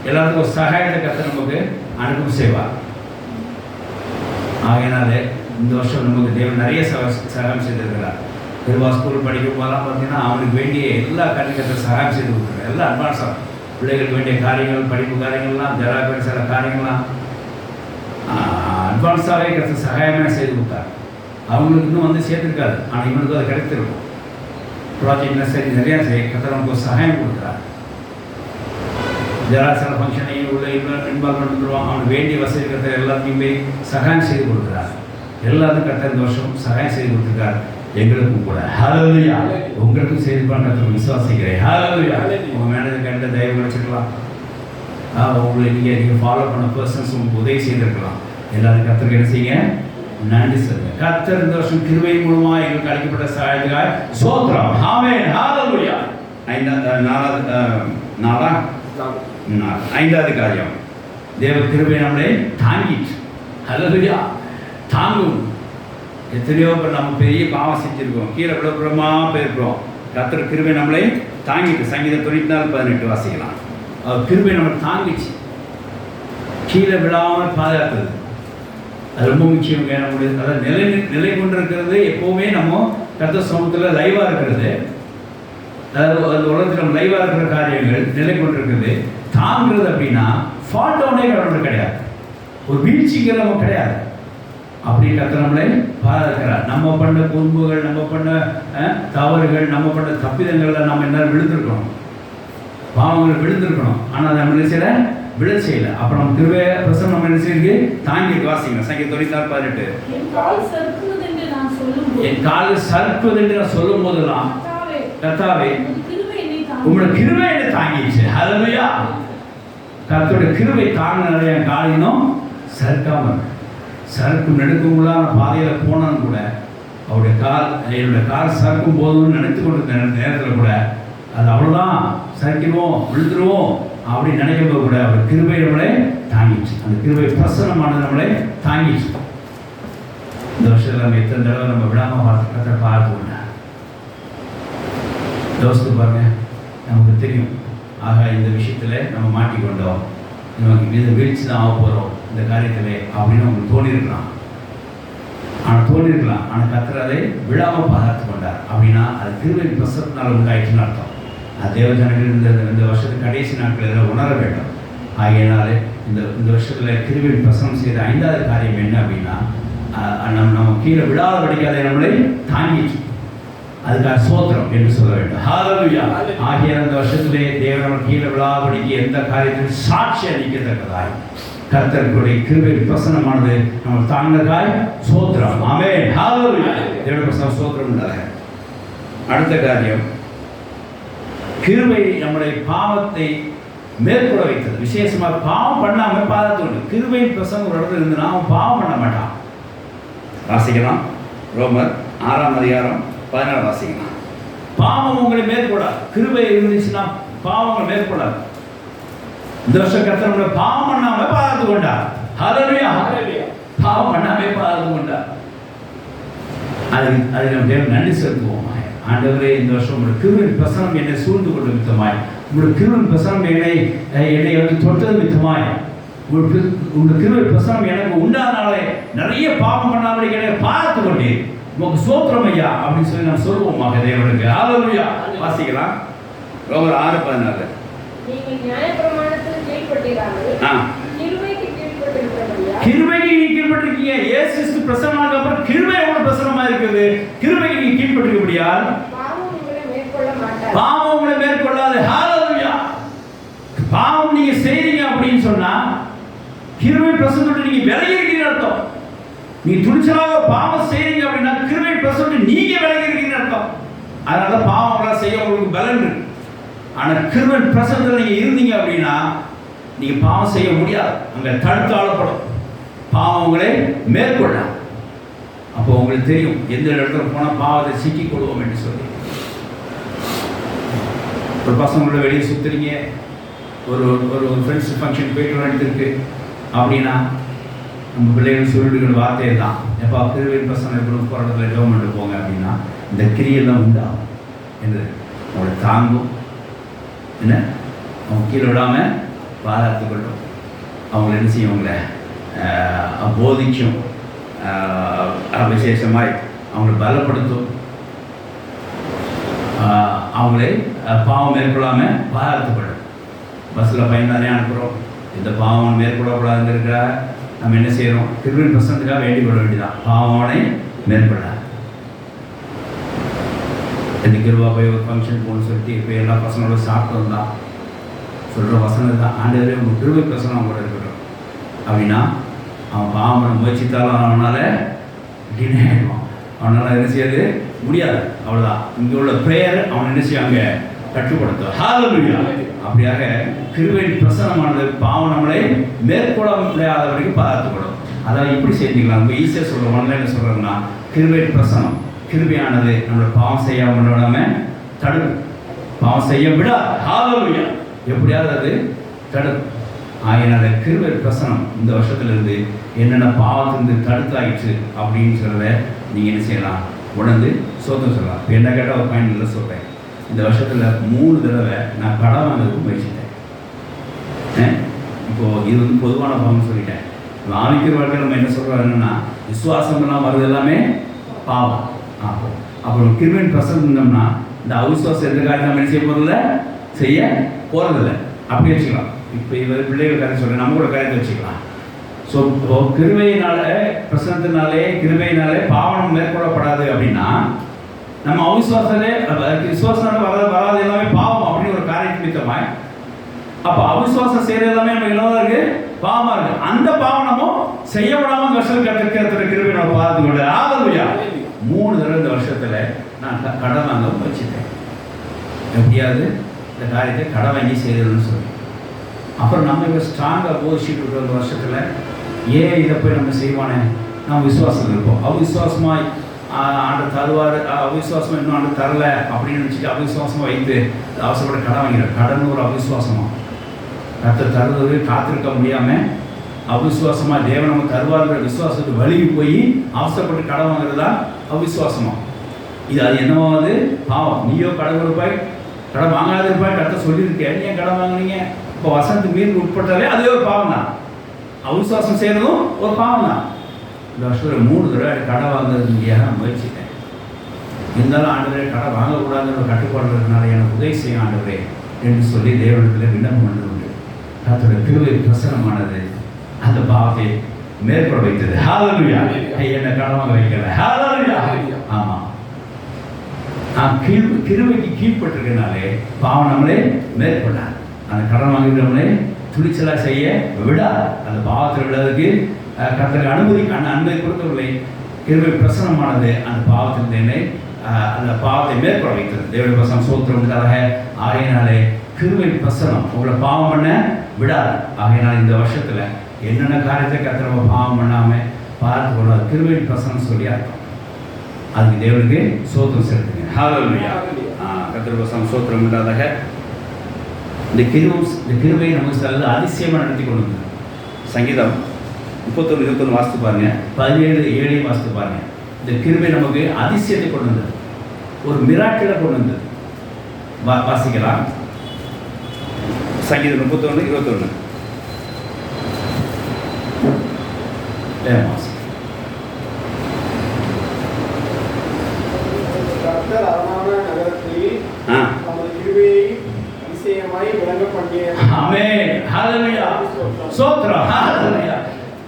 Speaker 1: எல்லாத்துக்கும் ஒரு சகாயத்தை கத்த நமக்கு அனுபவம் செய்வார். ஆகையினாலே இந்த வருஷம் நமக்கு தேவன் நிறைய சகாயம் செய்திருக்கிறார். கிருபா ஸ்கூல் படிக்கும் போதெல்லாம் பார்த்தீங்கன்னா அவனுக்கு வேண்டிய எல்லா காரியங்களும் சகாயம் செய்து கொடுக்குறாரு. எல்லாம் அட்வான்ஸாக பிள்ளைகளுக்கு வேண்டிய காரியங்கள், படிப்பு காரியங்கள்லாம், ஜெராக்கள் சில காரியங்கள்லாம் அட்வான்ஸாகவே கற்று சகாயமாக செய்து கொடுத்தார். அவங்களுக்கு இன்னும் வந்து சேர்த்துருக்காது, ஆனால் இவனுக்கு அது கிடைத்திருக்கும். ப்ராஜெக்ட்னா சரி நிறையா கற்று நமக்கு சகாயம் கொடுக்குறாரு. ஜெராக்ஸ் சில ஃபங்க்ஷனையும் உள்ள இன்வால்வ்மெண்ட் பண்ணுவான். அவனுக்கு வேண்டிய வசதி கற்று எல்லாத்தையுமே சகாயம் செய்து கொடுக்குறாரு. எல்லாத்துக்கும் கற்று இந்த வருஷம் சகாயம் செய்து கொடுத்துருக்காரு. எங்களுக்கும் கூட ஹalleluya. உங்களுக்கும் செய்து பண்ண விசுவாசிக்கிறேன். ஹalleluya. உங்கள் மேனேஜர் கண்ட தயவு வச்சுக்கலாம். உங்களை நீங்கள் ஃபாலோ பண்ண பர்சன்ஸ் உங்களுக்கு உதவி செய்திருக்கலாம். எல்லாரும் கர்த்தருக்கு என்ன செய்யுங்க, நன்றி சொல்லுங்க. கர்த்தர் இந்த வருஷம் கிருபை மூலமாக எங்களுக்கு அளிக்கப்பட்ட சகாயத்துக்காக ஸ்தோத்திரம். ஆமென். ஹalleluya. ஐந்தாவது காரியம், தேவ கிருபை நம்மளை தாங்கிட்டு. ஹalleluya. தாங்கும். எத்தனையோ பேர் நம்ம பெரிய பாவம் செஞ்சுருக்கோம், கீழே விழுப்புறமாக போயிருக்கிறோம். கர்த்தர் கிருபை நம்மளை தாங்கிட்டு. சங்கீதம் 94:18 வாசிக்கலாம். அவர் கிருபை நம்மளை தாங்கிச்சு, கீழே விழாமல் பாதுகாத்தது. அது ரொம்ப முக்கியம். நம்முடைய அதாவது நிலை கொண்டிருக்கிறது எப்போவுமே நம்ம கர்த்தர் சமூகத்தில் லைவாக இருக்கிறது. அதாவது அந்த உலகத்தில் நம்ம லைவாக இருக்கிற காரியங்கள் நிலை கொண்டிருக்கிறது. தாங்கிறது அப்படின்னா ஃபால்ட் டவுனே கடவுள் கிடையாது, ஒரு வீழ்ச்சிகள் நம்ம கிடையாது. அப்படி கர்த்தர் நம்மளை பாதுகாக்கிறார். நம்ம பண்ண குறும்புகள், நம்ம பண்ண தவறுகள், நம்ம பண்ண தப்பிதங்களில் நம்ம என்ன விழுந்திருக்கணும், பாவங்கள் விழுந்திருக்கணும். ஆனால் நம்ம சில விழ செய்யலை. அப்புறம் நம்ம கிருபை பிரசனம் நம்ம என்ன செய்யுங்க, தாங்கி வாசிங்க. சங்கீதம் 94:18 என் கால் சறுக்குவது என்று நான் சொல்லும் போதெல்லாம் கர்த்தாவே உங்களோட கிருபை என்னை தாங்கிடுச்சு. ஹalleluya. கர்த்தருடைய கிருபை தாங்கினால என் காலினும் சறுக்காமல் சறுக்கு நெடுக்கும்படான பாதையில் போனாலும் கூட அவருடைய என்னுடைய கால் சறுக்கும் போதும் நினைத்து கொண்டிருந்த நேரத்தில் கூட அது அவ்வளோதான், சறுக்கிடுவோம் விழுந்துருவோம் அப்படின்னு நினைக்கும்போது கூட அவர் கிருபை நம்மளை தாங்கிச்சு. அந்த கிருபை பிரசனமானது நம்மளை தாங்கிச்சு. இந்த வருஷத்தில் நம்ம எத்தனை தடவை நம்ம விடாமல் பார்த்து யோசித்து பாருங்க, நமக்கு தெரியும். ஆக இந்த விஷயத்தில் நம்ம மாட்டிக்கொண்டோம், நமக்கு இது வீழ்ச்சி தான் ஆக போகிறோம் இந்த காரியத்தில் அப்படின்னு உங்களுக்கு தோணியிருக்கலாம். ஆனால் கர்த்தர் அதை விழாமல் பாதுகாத்து கொண்டார். அப்படின்னா அது கிருபை பிரசனத்தினால் உண்டாயிடுச்சுன்னு அர்த்தம். அது தேவஜனங்கள் இந்த வருஷத்துக்கு கடைசி நாட்கள் இதில் உணர வேண்டும். ஆகையினாலே இந்த வருஷத்தில் கிருபை பிரசனம் செய்த ஐந்தாவது காரியம் என்ன அப்படின்னா, நம்ம கீழே விழாத படிக்காத நம்மளை தாங்கிச்சு. அதுக்காக ஸ்தோத்திரம் என்று சொல்ல வேண்டும். ஹalleluya. ஆகிய அந்த வருஷத்திலே தேவன் கீழே விழாபடிக்கு எந்த காரியத்திலும் சாட்சி அளிக்கத்தக்கதாய் கர்த்தருடைய கிருபை பிரசனமானது நம்ம தாங்கதாய் ஸ்தோத்திரம். ஆமென். ஹalleluya. தேவனுடைய பிரசனம் ஸ்தோத்திரம் உண்டாக. அடுத்த காரியம், கிருபை நம்முடைய பாவத்தை மேற்கொள்ள வைத்தது. விசேஷமாக பாவம் பண்ணாமல் பாதத்தோடு கிருபை பிரசனம் ஒரு இடத்துல இருந்துன்னா அவன் பாவம் பண்ண மாட்டான். வாசிக்கலாம். ரோமர் 6:14 வாசிக்கலாம். பாவம் உங்களை மேற்கொள்ளாது. கிருபை இருந்துச்சுன்னா பாவங்கள் மேற்கொள்ளாது. இந்த வருஷம் கர்த்தர் பாவம் பண்ணாம பாதுகாத்து கொண்டார். ஹalleluya. பாவம் பண்ணாமே பாதுகாத்து கொண்டார். அது நம்ம தேவன் நன்றி செலுத்துவோம். ஆண்டவரே, இந்த வருஷம் உங்களுடைய கிருபை பிரசனம் என்னை சூழ்ந்து கொண்ட விதமாய், உங்களுடைய கிருபை பிரசனம் என்னை வந்து தொட்டது விதமாய், உங்களுடைய கிருபை பிரசனம் எனக்கு உண்டானாலே நிறைய பாவம் பண்ணாமல் எனக்கு பார்த்து கொண்டேன். உங்களுக்கு ஸ்தோத்திரம் ஐயா அப்படின்னு சொல்லி நான் சொல்லுவோமாக தேவனுக்கு. ஹalleluya. வாசிக்கலாம். ரோமர் 6:14
Speaker 2: நீங்கள் நியாயப்பிரமாணத்துக்கு கீழ்ப்பட்டீர்கள், கிருபைக்கு கீழ்ப்பட்டிருக்கிறீர்கள்.
Speaker 1: கிருபைக்கு நீங்க கீழ்ப்பட்டிருக்கீங்க. இயேசு கிறிஸ்து பிரசன்னமானதுக்கு அப்புறம் கிருபை உங்களுக்கு பிரசன்னமா இருக்குது. கிருபைக்கு நீங்க கீழ்ப்பட்டிருக்கபடியால்
Speaker 2: பாவம் உங்களை மேற்கொள்ள மாட்டாது.
Speaker 1: பாவம் உங்களை மேற்கொள்ளாது. ஹalleluya. விலகி இருக்கீங்கன்னு அர்த்தம். நீ துணிச்சலாக பாவம் செய்றீங்க அப்படின்னா கிருபையின் பிரசனத்தை நீங்க விலகி இருக்கீங்கன்னு அர்த்தம். அதனால பாவங்களாம் செய்ய உங்களுக்கு பலன் இருக்கு. ஆனால் கிருபையின் பிரசனத்தில் நீங்க இருந்தீங்க அப்படின்னா நீங்க பாவம் செய்ய முடியாது. அங்க தடுத்து ஆளப்படும், பாவங்களை மேற்கொள்ளலாம். அப்போ உங்களுக்கு தெரியும் எந்த இடத்துல போனால் பாவத்தை சிக்கிக் கொள்வோம் என்று சொல்லி. ஒரு பசங்களோட வெளியே சுற்றுறீங்க, ஒரு ஒரு ஃப்ரெண்ட்ஸ் ஃபங்க்ஷன் போயிட்டு வந்துருக்கு அப்படின்னா நம்ம பிள்ளைகள் சொல்லிடுகிற வார்த்தையை தான், எப்போ கிருபையின் பிரசனம் இருக்கணும் போராட்டத்தில் கவர்மெண்ட் போங்க அப்படின்னா இந்த கிரியெல்லாம் உண்டாகும் என்று அவங்களை தாங்கும். என்ன அவங்க கீழே விடாமல் பாதுகாத்து கொள்ளும். அவங்கள என்ன செய்யும், அவங்கள போதிக்கும், விசேஷமாய் அவங்களை பலப்படுத்தும், அவங்களே பாவம் மேற்கொள்ளாமல் பாதுகாத்து கொள்ளும். பஸ்ஸில் பையன் தானே அனுப்புகிறோம், இந்த பாவம் மேற்கொள்ளக்கூடாதுன்னு இருக்கிற நம்ம என்ன செய்கிறோம், கிருபையின் பிரசனத்துக்காக வேண்டிக் கொள்ள வேண்டியதான், பாவனை மேற்கொள்ளாது. இந்த கிருபா போய் ஒரு ஃபங்க்ஷன் போகணும்னு சொல்லிட்டு இப்போ எல்லா பசங்களோட சாப்பிட்டு வந்தான் சொல்கிற வசனம் தான், ஆண்டவரே உங்கள் கிருபை பிரசனம் அவங்களோட இருக்கட்டும் அப்படின்னா அவன் பாவம் முயற்சித்தாலும் அவனால் டினை ஆகிடுவான். அவனால் என்ன செய்யாது முடியாது, அவ்வளோதான். இங்கே உள்ள ப்ரேயர் அவன் என்ன செய்வாங்க கட்டுப்படுத்தும். ஹல்லேலூயா. அப்படியாக கிருபையின் பிரசனமானது பாவம் நம்மளை மேற்கொள்ள முடியாத வரைக்கும் பாதுகாத்துக்கணும். அதாவது இப்படி செய்திக்கலாம், ரொம்ப ஈஸியாக சொல்கிறோம். என்ன சொல்கிறோம்னா கிருபையின் பிரசனம், கிருபையானது நம்மளை பாவம் செய்யாமல் விடாமல் தடுக்கும், பாவம் செய்ய விடாது. ஹல்லேலூயா. எப்படியாவது அது தடுக்கும். ஆகையினால கிருபையின் பிரசனம் இந்த வருஷத்துலேருந்து என்னென்ன பாவத்திலிருந்து தடுத்தாயிடுச்சு அப்படின்னு சொல்கிறத நீங்கள் என்ன செய்யலாம், உணர்ந்து சோதனை சொல்லலாம். இப்போ என்ன கேட்டால் ஒரு பாயிண்ட் இல்லை சொல்கிறேன். இந்த வருஷத்தில் 3 தடவை நான் கடன் வாங்கிறதுக்கு முயற்சிட்டேன். இப்போது இது வந்து பொதுவான பாவம்னு சொல்லிட்டேன். ஆவிக்கிற வாழ்க்கை நம்ம என்ன சொல்கிறோம், என்னென்னா விசுவாசம்லாம் வருது எல்லாமே பாவம். அப்புறம் கிருபையின் பிரசனம் இருந்தோம்னா இந்த அவிசுவாசம் எந்த காரியத்தை நம்ம என்ன செய்ய போகிறதில்ல, செய்ய போகிறதில்லை. அப்படி வச்சுக்கலாம். இப்போ இவர் பிள்ளைகள் காரியம் சொல்கிறேன், நம்ம கூட காரியத்தை வச்சுக்கலாம். ஸோ இப்போ கிருபையினால பிரசனத்தினாலே கிருபையினாலே பாவம் மேற்கொள்ளப்படாது அப்படின்னா நம்ம அவிசுவாசலே விசுவாசனால வராது எல்லாமே பாவம் அப்படின்னு ஒரு காரியத்தை மித்தமாய், அப்போ அவிசுவாசம் செய்யறது எல்லாமே நம்ம என்னவா இருக்கு, பாவமா இருக்கு. அந்த பாவம் நம்ம செய்யப்படாம இந்த வருஷம் கற்றுக்கிற கிருபை நம்ம பார்த்து கொண்டு. ஹல்லேலூயா. 3 தடவை இந்த வருஷத்துல நான் கடன் வாங்க வச்சுட்டேன். எப்படியாவது இந்த காரியத்தை கடன் வாங்கி செய்யறதுன்னு சொல்லி அப்புறம் நம்ம இப்போ ஸ்ட்ராங்காக போதிச்சுட்டு இருக்கிற இந்த வருஷத்துல ஏன் இதை போய் நம்ம செய்வானே, நம்ம விசுவாசம் இருப்போம். அவிசுவாசமாய் ஆண்டு தருவார், அவிசுவாசமாக இன்னும் ஆண்டு தரல அப்படின்னு நினச்சிட்டு அவிசுவாசமாக வைத்து அவசரப்பட கடன் வாங்கிறார். கடன் ஒரு அவிசுவாசமாக கர்த்தர் தருவது காத்திருக்க முடியாமல் அவிசுவாசமாக தேவன் நம்ம தருவார்கிற விசுவாசத்துக்கு வலிக்கு போய் அவசரப்பட்டு கடன் வாங்குறது தான் அவிசுவாசமாக. இது அது என்னவாவது பாவம். நீயோ கடன் கொடுப்பாய், கடன் வாங்காத இருப்பாய், கர்த்தர் சொல்லியிருக்கேன், ஏன் கடன் வாங்கினீங்க. இப்போ வசனத்து மீன் உட்பட்டாலே அதே ஒரு பாவம் தான். அவிசுவாசம் செய்கிறதும் ஒரு பாவம் தான். இந்த வருஷத்தில் 3 தடவை கடை வாங்குறது முடியாத முயற்சிட்டேன். இருந்தாலும் ஆண்டவரே கடை வாங்கக்கூடாதுன்ற ஒரு கட்டுப்பாடு இருக்கிறதுனால எனக்கு உதவி செய்யும் ஆண்டவரே என்று சொல்லி தேவனிடத்தில் விண்ணப்பம் பண்ணது உண்டு. கர்த்தருடைய கிருபை பிரசனமானது அந்த பாவத்தை மேற்கொள்ள வைத்தது. ஹல்லேலூயா. என்னை கடை வாங்க வைக்கல. ஹல்லேலூயா. ஆமாம், நான் கிருபைக்கு கீழ்பட்டிருக்கனாலே பாவம் நம்மளே மேற்கொண்டார். அந்த கடன் வாங்குகிறவங்களே துணிச்சலாக செய்ய விடாது. அந்த பாவத்தில் விடாததுக்கு கர்த்தருக்கு அனுமதி கொடுத்தவர்களை கிருபை பிரசனமானது அந்த பாவத்திலிருந்து அந்த பாவத்தை மேற்கொள்ள வைத்தது. தேவனுடைய பிரசனம் சோத்திரம் உண்டாக. ஆகையினாலே கிருபை பிரசனம் உங்களை பாவம் பண்ண விடாது. ஆகையினால இந்த வருஷத்தில் என்னென்ன காரியத்தை கர்த்தரை பாவம் பண்ணாமல் பார்த்து கொள்ளாது கிருபை பிரசனம் சொல்லி அர்த்தம். அதுக்கு தேவனுக்கு சோத்திரம் செலுத்துங்க. ஹல்லேலூயா. கர்த்தருடைய பிரசனம் சோத்திரம் உண்டாதாக. இந்த கிருபை நமக்கு சிலது அதிசயமாக நடத்தி கொண்டு வந்தது. சங்கீதம் 31:21 வாசித்து பாருங்க, 17:7 வாசித்து பாருங்க. இந்த கிருபை நமக்கு அதிசயத்தை கொண்டு வந்தது, ஒரு மிராக்கிளை கொண்டு வந்தது. வாசிக்கலாம். சங்கீதம் 31:21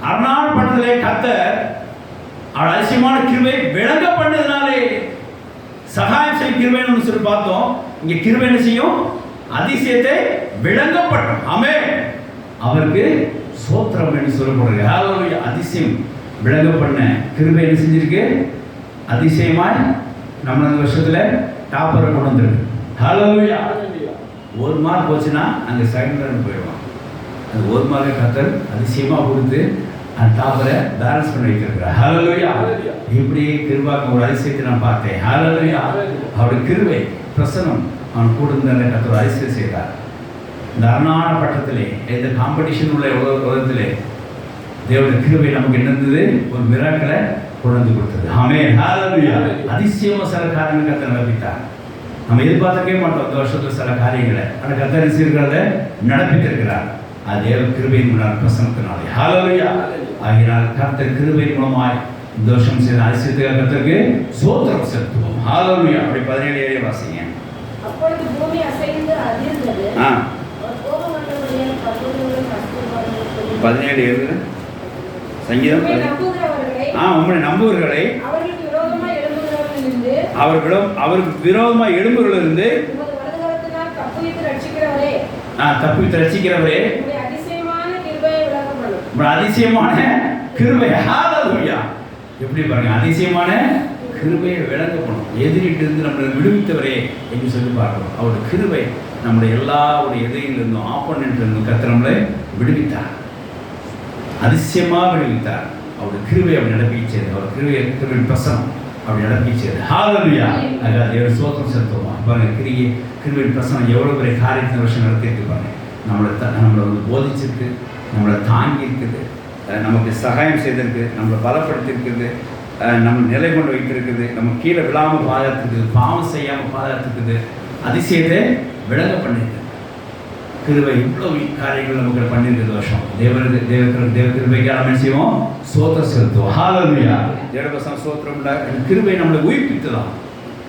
Speaker 1: அரணான பட்டத்திலே கர்த்தர் அதிசயமான கிருபை விளங்க பண்ணதுனாலே சகாயம் செய்யும் கிருபைன்னு சொல்லி பார்த்தோம். இங்க கிருபை என்ன செய்யும், அதிசயத்தை விளங்கப்பட்டோம். ஆமென். அவருக்கு சோத்திரம் என்று சொல்லப்படுறது. ஹalleluya. அதிசயம் விளங்க பண்ண கிருபை என்ன செஞ்சிருக்கு? அதிசயமாய் நம்ம அந்த வருஷத்துல டாப்பரை கொண்டு வந்துருக்கு. ஹalleluya. ஒரு மார்க் போச்சுன்னா அங்கே செகண்ட் போயிடுவான். அது ஒரு மார்க்கை கர்த்தர் அதிசயமாக கொடுத்து அந்த டாப்பரை பேலன்ஸ் பண்ணி வைத்திருக்கிறார். ஹalleluya. இப்படி கிருபாக்கு ஒரு அதிசயத்தை நான் பார்த்தேன். ஹalleluya. அவருடைய கிருபை பிரசனம் அவன் கூட இருந்த கர்த்தர் அதிசயம் செய்தார். இந்த அரணான பட்டத்திலே இந்த காம்படிஷன் உள்ள உலகத்திலே தேவனுடைய கிருபை நமக்கு என்ன இருந்தது? ஒரு மிராக்களை கொண்டு கொடுத்தது. ஆமென். ஹalleluya. அதிசயமா சில காரியங்களை கர்த்தர் நடப்பித்தார். நம்ம எதிர்பார்க்கவே மாட்டோம் இந்த வருஷத்துல சில காரியங்களை. ஆனால் கர்த்தர் செய்கிறத நடப்பித்திருக்கிறார். அது தேவ கிருபையின் மூலம் பிரசனத்தினாலே. ஹalleluya. ஆகினால் கர்த்தர் கிருபையின் மூலமாய் இந்த வருஷம் செய்த அதிசயத்துக்காக கர்த்தருக்கு ஸ்தோத்திரம் செலுத்துவோம். ஹalleluya. அப்படி 17 ஏழை வாசிங்க.
Speaker 2: அப்பொழுது பூமி அசைந்து அதிர்ந்தது.
Speaker 1: 17 ஏழு சங்கீதம். உம்மை நம்புகிறவர்களை அவருக்கு விரோதமாக எழும்புகளிலிருந்து தப்பித்து ரட்சிக்கிறவரே அதிசயமான கிருபை. ஹalleluya. எப்படி பாருங்க, அதிசயமான கிருபையை விளங்கப்படும். எதிரிட்டு இருந்து நம்மளை விடுவித்தவரே என்று சொல்லி பார்க்கணும். அவருடைய கிருபை நம்முடைய எல்லாருடைய எதிரிலிருந்தும் ஆப்போனன்ட் இருந்தும் கர்த்தர் நம்மளை விடுவித்தார். அதிசயமாக விடுவித்தார். அவருடைய கிருபை அப்படி நடப்பிச்சது. அவர் கிருபை பிரசனம் அப்படி நடப்பிச்சது. ஹalleluya. அதாவது தேவ ஸ்தோத்திரம் செலுத்துவோம். பாருங்க, கிருபை பிரசனம் எவ்வளோ பெரிய காரியத்தை வருஷம் நடத்திட்டு பாருங்க. நம்மளை வந்து போதிச்சிருக்கு, நம்மளை தாங்கி இருக்குது, நமக்கு சகாயம் செய்திருக்கு, நம்மளை பலப்படுத்தியிருக்குது, நம்ம நிலை கொண்டு வைத்திருக்குது, நம்ம கீழே விழாமல் பாதுகாத்துக்குது, பாவம் செய்யாமல் பாதுகாத்துக்குது, அதிசயத்தை விளங்க பண்ணிருக்கு. கிருபை இவ்வளோ காரியங்கள் நமக்கு பண்ணியிருக்கிறது வருஷம். தேவ கிருபைக்கு நம்ம செய்வோம், ஸ்தோத்திரம் செலுத்துவோம். ஹalleluya. தேவபசம் ஸ்தோத்திரம். கிருபை நம்மளை உயிர்ப்பித்துதான்.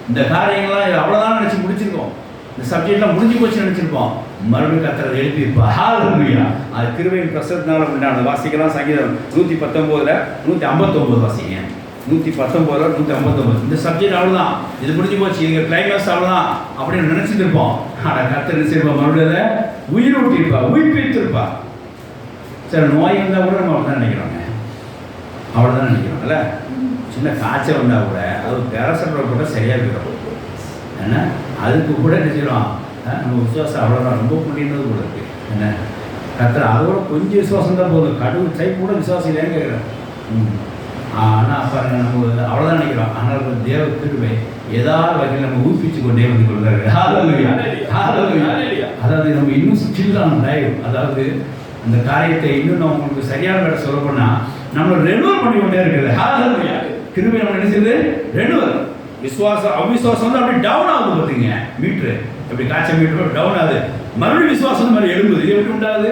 Speaker 1: இந்த காரியங்கள்லாம் அவ்வளோதான் நினச்சி முடிச்சிருக்கோம். இந்த சப்ஜெக்ட்லாம் முடிஞ்சு போச்சு நினச்சிருப்போம். மறுபடியும் கர்த்தரை எழுப்பியிருப்பா. ஹalleluya. அது கிருபையின் பிரசனத்தினால உண்டான. வாசிக்கலாம் சங்கீதம் 119 159 வாசிங்க. 119 159. இந்த சப்ஜெக்ட் அவ்வளோதான், இது முடிஞ்சு போச்சு, இதுக்கு கிளைமேக்ஸ் அவ்வளோதான் அப்படின்னு நினச்சிட்டு இருப்போம். ஆனால் கர்த்தர் என்ன செய்வா? மறுபடியும் அதை உயிரூட்டியிருப்பா, உயிர்ப்பித்திருப்பா. சரி, நோய் வந்தால் கூட நம்ம அவ்வளோதான் நினைக்கிறோங்க. அவ்வளோதான் நினைக்கிறோம்ல. சின்ன காய்ச்சல் வந்தால் கூட அது பேரசெட்டமால் கூட சரியாக போயிடும். ஏன்னா அதுக்கு கூட என்ன செய்யறோம்? நம்ம விசுவாசம் அவ்வளோதான், ரொம்ப புண்ணியது கூட இருக்குது. என்ன கர்த்தர் அதோட கொஞ்சம் விசுவாசம் தான் போதும். கடவுள் டைப் கூட விசுவாசம் இல்லைன்னு கேட்குறேன். ஆனால் பாருங்க, நம்ம அவ்வளோதான் நினைக்கிறோம். ஆனால் தேவ கிருபை ஏதாவது வகையில் நம்ம ஊக்குவிச்சு கொண்டே வந்து கொள்கிறாரு. ஹalleluya. ஹalleluya. அதாவது நம்ம இன்னும் ஸ்டில்லான லைவ், அதாவது அந்த காரியத்தை இன்னும் நம்ம உங்களுக்கு சரியான வேலை சொல்ல போனால் நம்ம ரெனுவல் பண்ணி கொண்டே இருக்குது. ஹalleluya. கிருபை நம்ம என்ன செய்யுது? ரெனுவல். விசுவாசம் அவிசுவாசம் வந்து அப்படி டவுன் ஆகுது. பார்த்தீங்க, மீட்ரு எப்படி காய்ச்சல் மீட்ரு டவுன் ஆகுது. மறுபடியும் விசுவாசம் மாதிரி எழும்புது. இது எப்படி உண்டாகுது?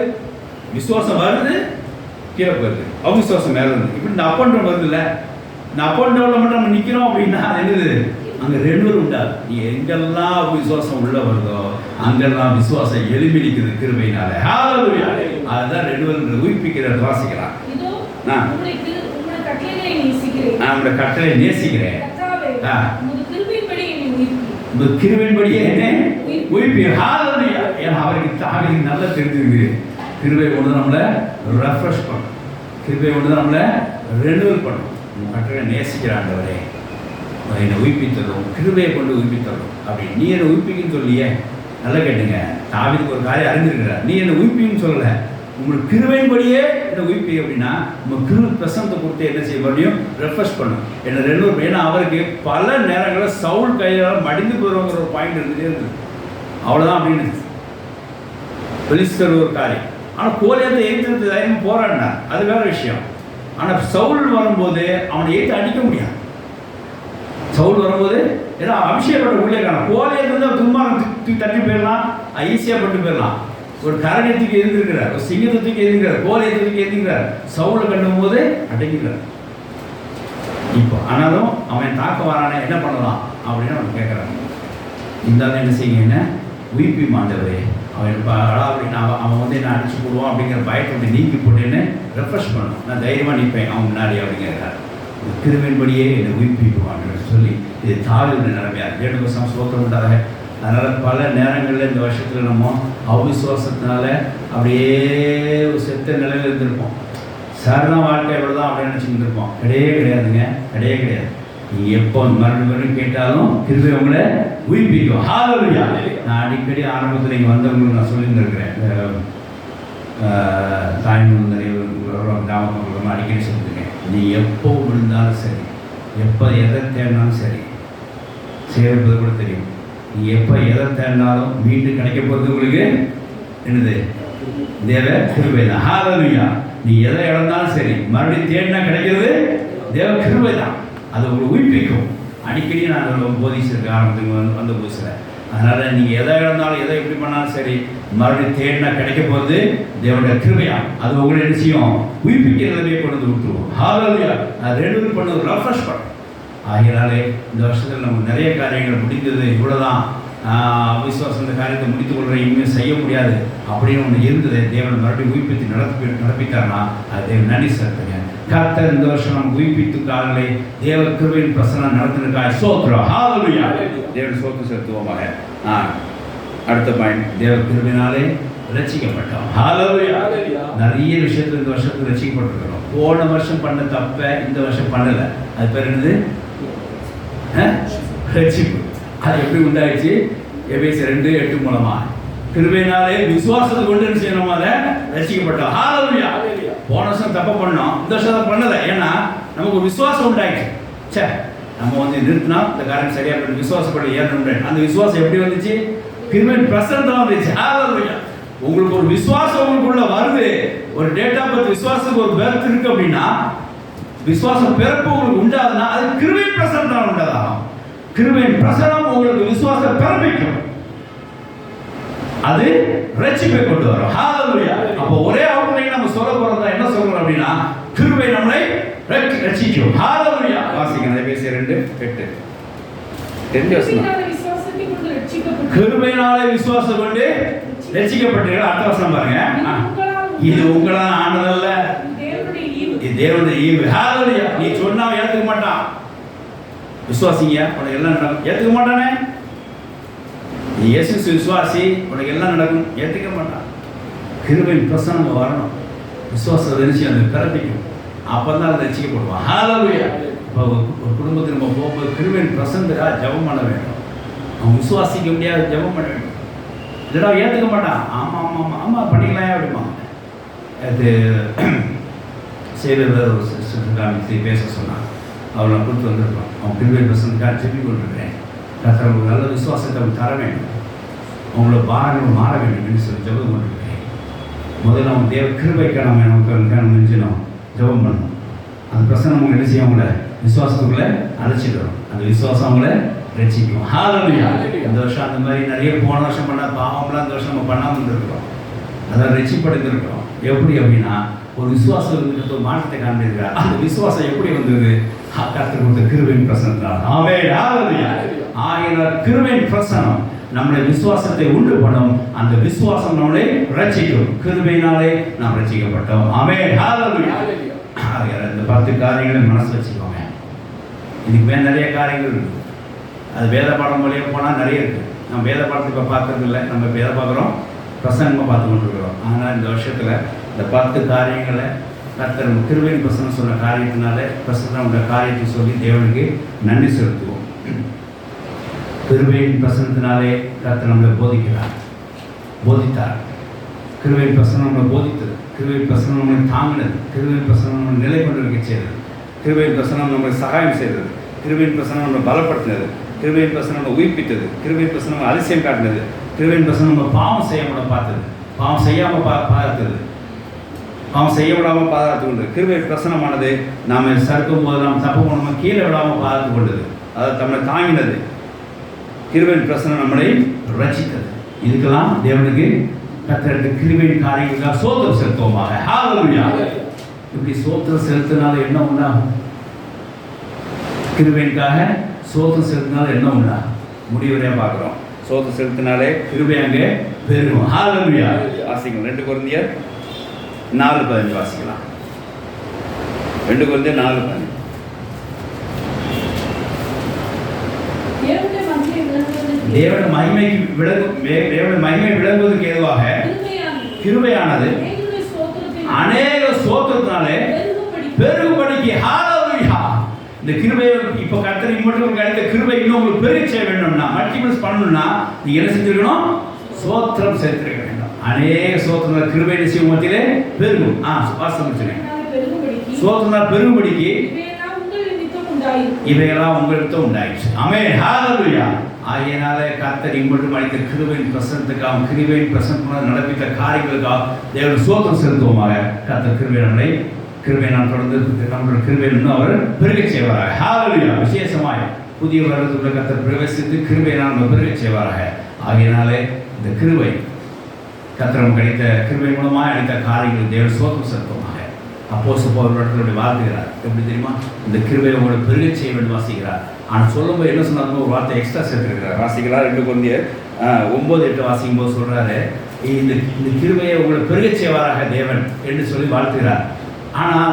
Speaker 1: விசுவாசம் வருது, கீழே போயிருது. அவிசுவாசம் மேலே இருந்து இப்படி இந்த அப் அண்ட் டவுன் வருது இல்லை? இந்த அப் அண்ட் டவுனில் மட்டும் நம்ம நிற்கிறோம் அப்படின்னா அது என்னது? அங்கே ரெண்டுவரும் உண்டாது. எங்கெல்லாம் விசுவாசம் உள்ள வருதோ அங்கெல்லாம் விசுவாசம் எழுப்பி நிற்குது கிருபையினால. ஹalleluya. அதுதான் ரெண்டுவரும் உயிர்ப்பிக்கிற வாசிக்கலாம். நம்முடைய கட்டளை நேசிக்கிறேன். கிருபையின்படியே என்ன உயிர்ப்பி. ஹalleluya. ஏன்னா அவருக்கு நல்லா தெரிஞ்சிருக்கு. கிருபை ஒன்று நம்மளை ரெஃப்ரெஷ் பண்ணும். கிருபை ஒன்று நம்மளை ரெனுவல் பண்ணும். கட்டளை நேசிக்கிறாண்டவரே, என்னை உயிர்ப்பித்தரும், கிருபையை கொண்டு உயிர்ப்பித்தரும். அப்படி நீ என்னை உயிர்ப்பிக்குன்னு சொல்லியே, நல்லா கேட்டுங்க. தாவீதுக்கு ஒரு காரியம் அறிஞ்சிருக்கிறார். நீ என்னை உயிர்ப்பின்னு சொல்லலை, உங்களுக்கு கிருபையின்படியே என்னை உயிர்ப்பி அப்படின்னா நம்ம கிருபை பிரசனத்தை கொடுத்து என்ன செய்ய முடியும்? ரெஃப்ரெஷ் பண்ணும். என்ன ரெண்டு. ஏன்னா அவருக்கு பல நேரங்களில் சவுல் கையால் மடிந்து போகிறவங்கிற ஒரு பாயிண்ட் இருந்துகிட்டே இருக்குது. அவ்வளோதான் அப்படின்னு பெலிஸ்தர் ஒரு காரியம். ஆனால் கோலியாத்தை எதிர்த்து தைரியமாக போராடினார், அது வேற விஷயம். ஆனால் சவுல் வரும்போது அவனை எதிர்த்து அடிக்க முடியாது. சவுல் வரும்போது ஏன்னா அபிஷேகப்பட்ட ஊழியக்கான கோலியாத்தை வந்து தும்பாரம் தட்டி போயிடலாம், ஈஸியாக பட்டு போயிடலாம். ஒரு கரணியத்துக்கு எதிர்க்கிறார், ஒரு சிங்கத்துக்கு எதிர்க்கிறார், கோலியத்துக்கு எதிர்க்கிறார். சவுலை கண்டும் போது அடங்கிறார். இப்போ ஆனாலும் அவன் தாக்க வரானே, என்ன பண்ணலாம் அப்படின்னு அவன் கேட்குறாங்க. இருந்தாலும் என்ன செய்யுங்க, என்ன உயிர்ப்பி மாண்டவரே, அவன் அப்படின்னா அவன் வந்து என்ன அடிச்சு போடுவான் அப்படிங்கிற பயத்தை வந்து நீக்கி போட்டேன்னு ரெஃப்ரெஷ் பண்ணணும். நான் தைரியமாக நிற்பேன் அவன் முன்னாடி அப்படிங்கிறார். கிருபையின்படியே என்னை உயிர்ப்பிக்குவான்னு சொல்லி இது தாவீதுடைய நிலைமையாக. 7 வருஷம் ஸ்தோத்திரம் உண்டாக அதனால் பல நேரங்களில் இந்த வருஷத்தில் நம்ம அவிசுவாசத்தினால அப்படியே ஒரு செத்த நிலையில் இருந்திருப்போம். சரண வாழ்க்கை இவ்வளோதான் அப்படின்னு நினச்சிட்டு இருப்போம். கிடையவே கிடையாதுங்க, கிடையவே கிடையாது. நீங்கள் எப்போ மறுபடியும் கேட்டாலும் கிருபை உங்களை உயிர்ப்பிக்கும். ஹல்லேலூயா. நான் அடிக்கடி ஆரம்பத்தில் இங்கே வந்தவங்களுக்கு நான் சொல்லியிருந்திருக்கிறேன், தாய்மொழி நிறைய கிராமப்புறமாக அடிக்கடி சொல்லியிருக்கேன். நீ எப்போ விழுந்தாலும் சரி, எப்போ எதை தேடினாலும் சரி, செய்வது கூட தெரியும். நீ எப்போ எதை தேடினாலும் மீண்டும் கிடைக்க போகிறது உங்களுக்கு என்னது? தேவ கிருபை தான். ஹல்லேலூயா. நீ எதை இழந்தாலும் சரி, மறுபடியும் தேடினா கிடைக்கிறது தேவ கிருபை தான். அது உங்களை உயிர்ப்பிக்கும். அடிக்கடி நான் போதிச்சிருக்கேன் ஆரம்பத்துக்கு வந்த புதுசில். அதனால் நீங்கள் எதை இழந்தாலும் எதை எப்படி பண்ணாலும் சரி, மறுபடியும் தேடினா கிடைக்க போகிறது தேவனுடைய கிருபையா. அது உங்களை என்ன செய்யும்? உயிர்ப்பிக்கிறதே கொண்டு வந்து விட்டுருவோம். ஹல்லேலூயா. அது ரெண்டு பண்ண ரெஃப்ரெஷ் பண்ணும். ஆகினாலே இந்த வருஷத்தில் நமக்கு நிறைய காரியங்கள் முடிந்தது. இவ்வளோதான் விசுவாசம், இந்த காரியத்தை முடித்துக் கொள்கிற, இனிமேல் செய்ய முடியாது அப்படின்னு ஒன்று இருந்தது. தேவன் மறுபடியும் உயிர்ப்பித்து நடப்பித்தார்னா அது தேவன் நன்றி செலுத்துங்க. கர்த்தர் இந்த வருஷம் நம்ம உயிர்ப்பித்து காலங்களை தேவ கிருபையின் பிரசனம் நடத்தினதுக்காக ஸ்தோத்திரம். ஹல்லேலூயா. தேவன் ஸ்தோத்திரம் செலுத்துவோமாக. அடுத்த பாயிண்ட், தேவ கிருபையினாலே ரட்சிக்கப்பட்டோம். ஹல்லேலூயா. நிறைய விஷயத்தில் இந்த வருஷத்துக்கு ரட்சிக்கப்பட்டிருக்கிறோம். போன வருஷம் பண்ண தப்ப இந்த வருஷம் பண்ணலை. அது பேர் என்னது? ரட்சிப்பு. அது எப்படி உண்டாயிடுச்சு? எபேசியர் 2:8 மூலமா கிருபையினாலே விசுவாசத்தை கொண்டு என்ன செய்யணும்? அதை ரட்சிக்கப்பட்டோம். ஹல்லேலூயா. போன வருஷம் தப்ப பண்ணோம், இந்த வருஷம் பண்ணலை. ஏன்னா நமக்கு விசுவாசம் உண்டாயிடுச்சு. சே, நம்ம நிறுத்தினா இந்த காரியம் சரியா பண்ணி விசுவாசப்படி ஏறணும். அந்த விசுவாசம் எப்படி வந்துச்சு? கிருபையின் பிரசன்னம் வந்துச்சு. ஹல்லேலூயா. உங்களுக்கு ஒரு விசுவாசம் உங்களுக்குள்ள வருது, ஒரு டேட் ஆஃப் பர்த் விசுவாசத்துக்கு ஒரு பெர்த் இருக்கு அப்படின்னா, விசுவாசம் பிறப்பு உங்களுக்கு உண்டாதுன்னா அது கிருபையின் பிரசன்னம் உண்டாதாகும். கிருபையின் பிரசன்னம் உங்களுக்கு விசுவாசம் பிறப்பிக்கும். அது ரட்சிப்பை கொண்டு வரும். ஹல்லேலூயா. அப்போ ஒரே அவுட்லைன் நம்ம சொல்ல போறதா என்ன சொல்றோம் அப்படின்னா, கிருபை நம்மளை ரட்சிக்கும். ஹல்லேலூயா. வாசிங்க எபேசியர் 2:8. கிருபையினாலே விசுவாசம் கொண்டு ரட்சிக்கப்பட்டீர்கள். அடுத்த வசனம் பாருங்க. இது உங்களால் ஆனதல்ல, இது தேவனுடைய ஈவு. ஹல்லேலூயா. நீ சொன்னா ஏத்துக்க மாட்டான். விசுவாசிங்க, உனக்கு எல்லாம் நடக்கும். ஏத்துக்க மாட்டானே. இயேசு விசுவாசி, உனக்கு எல்லாம் நடக்கும். ஏத்துக்க மாட்டான். கிருபையின் பிரசனம் வரணும். விசுவாச நினைச்சு அதை பிறப்பிக்கும். அப்பதான் அதை ரட்சிக்கப்படுவான். ஹல்லேலூயா. இப்போ ஒரு குடும்பத்தில் நம்ம போகும்போது கிருபையின் பிரசனத்துக்காக ஜெபம் பண்ண வேண்டும். அவன் விசுவாசிக்க முடியாது, ஜெபம் பண்ண வேண்டும். இல்லைடா ஏற்றுக்க மாட்டான். ஆமாம் ஆமாம் ஆமாம் பண்ணிக்கலாம் அப்படிமா. அது செய்த பேச சொன்னான். அவளை கொடுத்து வந்திருப்பான். அவன் கிருபை பிரசனத்துக்காக ஜெபி கொண்டிருக்கிறேன். கர்த்தர் நல்ல விசுவாசத்தை அவன் தர வேண்டும். அவங்களோட பாரங்கள் மாற வேண்டும் என்று சொல்லி ஜெபம் கொண்டிருக்கிறேன். முதல்ல அவன் தேவ கிருபைக்கு நமக்கு நெஞ்சணும், ஜெபம் பண்ணணும். அந்த பிரசனம் அவங்க என்ன செய்யும்? அவங்கள விசுவாசத்துக்குள்ளே அழைச்சிட்டு அந்த விசுவாசம் அவங்கள ரட்சிக்கும். ஹல்லேலூயா. இந்த வருஷம் அந்த மாதிரி நிறைய போன வருஷம் பண்ண பாவம்லாம் இந்த வருஷம் நம்ம பண்ணாமல் இருந்திருக்கிறோம். அதான் ரட்சிப்படுத்திருக்கிறோம். எப்படி அப்படின்னா, ஒரு விசுவாசம் இருந்துட்டு ஒரு மாற்றத்தை காண்பிருக்கிறார். அந்த விசுவாசம் எப்படி வந்தது? கர்த்தர் கொடுத்த கிருபையின் பிரசனத்தால். ஆமென். ஹல்லேலூயா. ஆகையால் கிருபையின் பிரசனம் நம்முடைய விசுவாசத்தை உண்டு பண்ணும். அந்த விசுவாசம் நம்மளை ரட்சிக்கும். கிருபையினாலே நாம் ரட்சிக்கப்பட்டோம். ஆமென். ஹல்லேலூயா. இந்த 10 காரியங்களை மனசு வச்சுக்கோங்க. இதுக்கு மேலே நிறைய காரியங்கள் இருக்குது. அது வேத பாடம் வழியாக போனால் நிறைய இருக்குது. நம்ம வேத பாடத்தை இப்போ பார்க்கறது இல்லை. நம்ம இப்போ எதை பார்க்குறோம்? பிரசங்கமாக பார்த்து கொண்டிருக்கிறோம். ஆனால் இந்த வருஷத்தில் இந்த 10 காரியங்களை கர்த்தர் கிருபையின் பிரசனம் சொன்ன காரியத்தினால பிரசனம் உள்ள காரியத்தை சொல்லி தேவனுக்கு நன்றி செலுத்துவோம். கிருபையின் பிரசனத்தினாலே கர்த்தர் நம்மளை போதித்தார். கிருபையின் பிரசனம் நம்மளை போதித்தது. கிருபையின் பிரசனம் நம்மளை தாங்கினது. கிருபையின் பிரசனம் நம்மளை நிலை கொண்டிருக்க செய்தது. கிருபையின் பிரசனம் நம்மளை சகாயம் செய்தது. கிருபையின் பிரசனம் நம்மளை பலப்படுத்தினது. கிருபையின் பிரசனம் நம்மளை உயிர்ப்பித்தது. கிருபையின் பிரசனம் நம்ம அதிசயம் காட்டினது. கிருபையின் பிரசனம் நம்ம பாவம் செய்யாமல் பார்த்தது. பாவம் செய்யாமல் பார்த்தது. பாவம் செய்ய விடாமல் பாதுகாத்து கொண்டது. கிருபை பிரசனமானது நாம் சறுக்கும் போது நாம் தப்பு பண்ணாமல் கீழே விடாமல் பாதுகாத்து கொண்டது. அதாவது நம்மளை தாங்கினது. கிருபையின் பிரசனம் நம்மளை ரட்சித்தது. இதுக்கெல்லாம் தேவனுக்கு கர்த்தருக்கு கிருபையின் காரியங்களுக்காக ஸ்தோத்திரம் செலுத்துவோமாக. ஹல்லேலூயா. இப்படி ஸ்தோத்திரம் செலுத்தினால என்ன உண்டாகும்? கிருபையின்காக ஸ்தோத்திரம் செலுத்தினால என்ன உண்டாகும்? முடிவரையா பார்க்குறோம். ஸ்தோத்திரம் செலுத்தினாலே கிருபை அங்கே பெருகும். ஹல்லேலூயா. வாசிக்கலாம் 2 கொரிந்தியர் 4:15 வாசிக்கலாம். 2 கொரிந்தியர் 4:15. தேவனுடைய மகிமைக்கு தேவனுடைய மகிமை விளங்குவதற்கு ஏதுவாக கிருபையானது அநேக ஸ்தோத்திரத்தினாலே பெருகும்படிக்கு. ஹalleluya. இந்த கிருபையை இப்போ கர்த்தருக்கு மட்டும் உங்களுக்கு கிடைத்த கிருபை இன்னும் உங்களுக்கு பெருக செய்ய வேண்டும்னா, மல்டிபிள்ஸ் பண்ணணும்னா நீங்க என்ன செஞ்சிருக்கணும்? ஸ்தோத்திரம் சேர்த்திருக்க வேண்டும். அநேக ஸ்தோத்திரங்கள் கிருபையின் சீமத்திலே பெருகும். வாசம் சொல்லுங்க. ஸ்தோத்திரம் பெருகும்படிக்கு இவையெல்லாம் உங்களுக்கு உண்டாயிற்று. ஆமென். ஹalleluya. ஆகையினால கர்த்தர் இம்மட்டும் அளித்த கிருபையின் பிரசன்னத்துக்காக, கிருபையின் பிரசன்னம் நடப்பித்த காரியங்களுக்காக தேவன் ஸ்தோத்திரம் செலுத்துவோமாக. கர்த்தர் கிருபை நான் தொடர்ந்து நம்முடைய கிருபை இன்னும் அவர் பெருக செய்வாராக. ஹalleluya. விசேஷமாய் புதிய வருடத்துக்குள்ள கர்த்தர் பிரவேசித்து கிருபை நாம் பெருக செய்வாராக. ஆகையினாலே இந்த கிருபை கர்த்தர் கிடைத்த கிருபை மூலமாக அளித்த காரியங்கள் தேவன் ஸ்தோத்திரம் செலுத்துவோமாக. அப்போஸ்தலர் பவுல் வாழ்த்துகிறார். எப்படி தெரியுமா? இந்த கிருபை உங்களை பெருக செய்ய வேண்டும் வாசிக்கிறார். ஆனால் சொல்லும்போது என்ன சொன்னாலும் ஒரு வார்த்தை எக்ஸ்ட்ரா சேர்த்துருக்கிறார். வாசிக்கிறார் 2 கொரிந்தியர் 9:8 வாசிக்கும் போது சொல்றாரு, இந்த கிருபையை உங்களை பெருக செய்வாராக தேவன் என்று சொல்லி வாழ்த்துகிறார். ஆனால்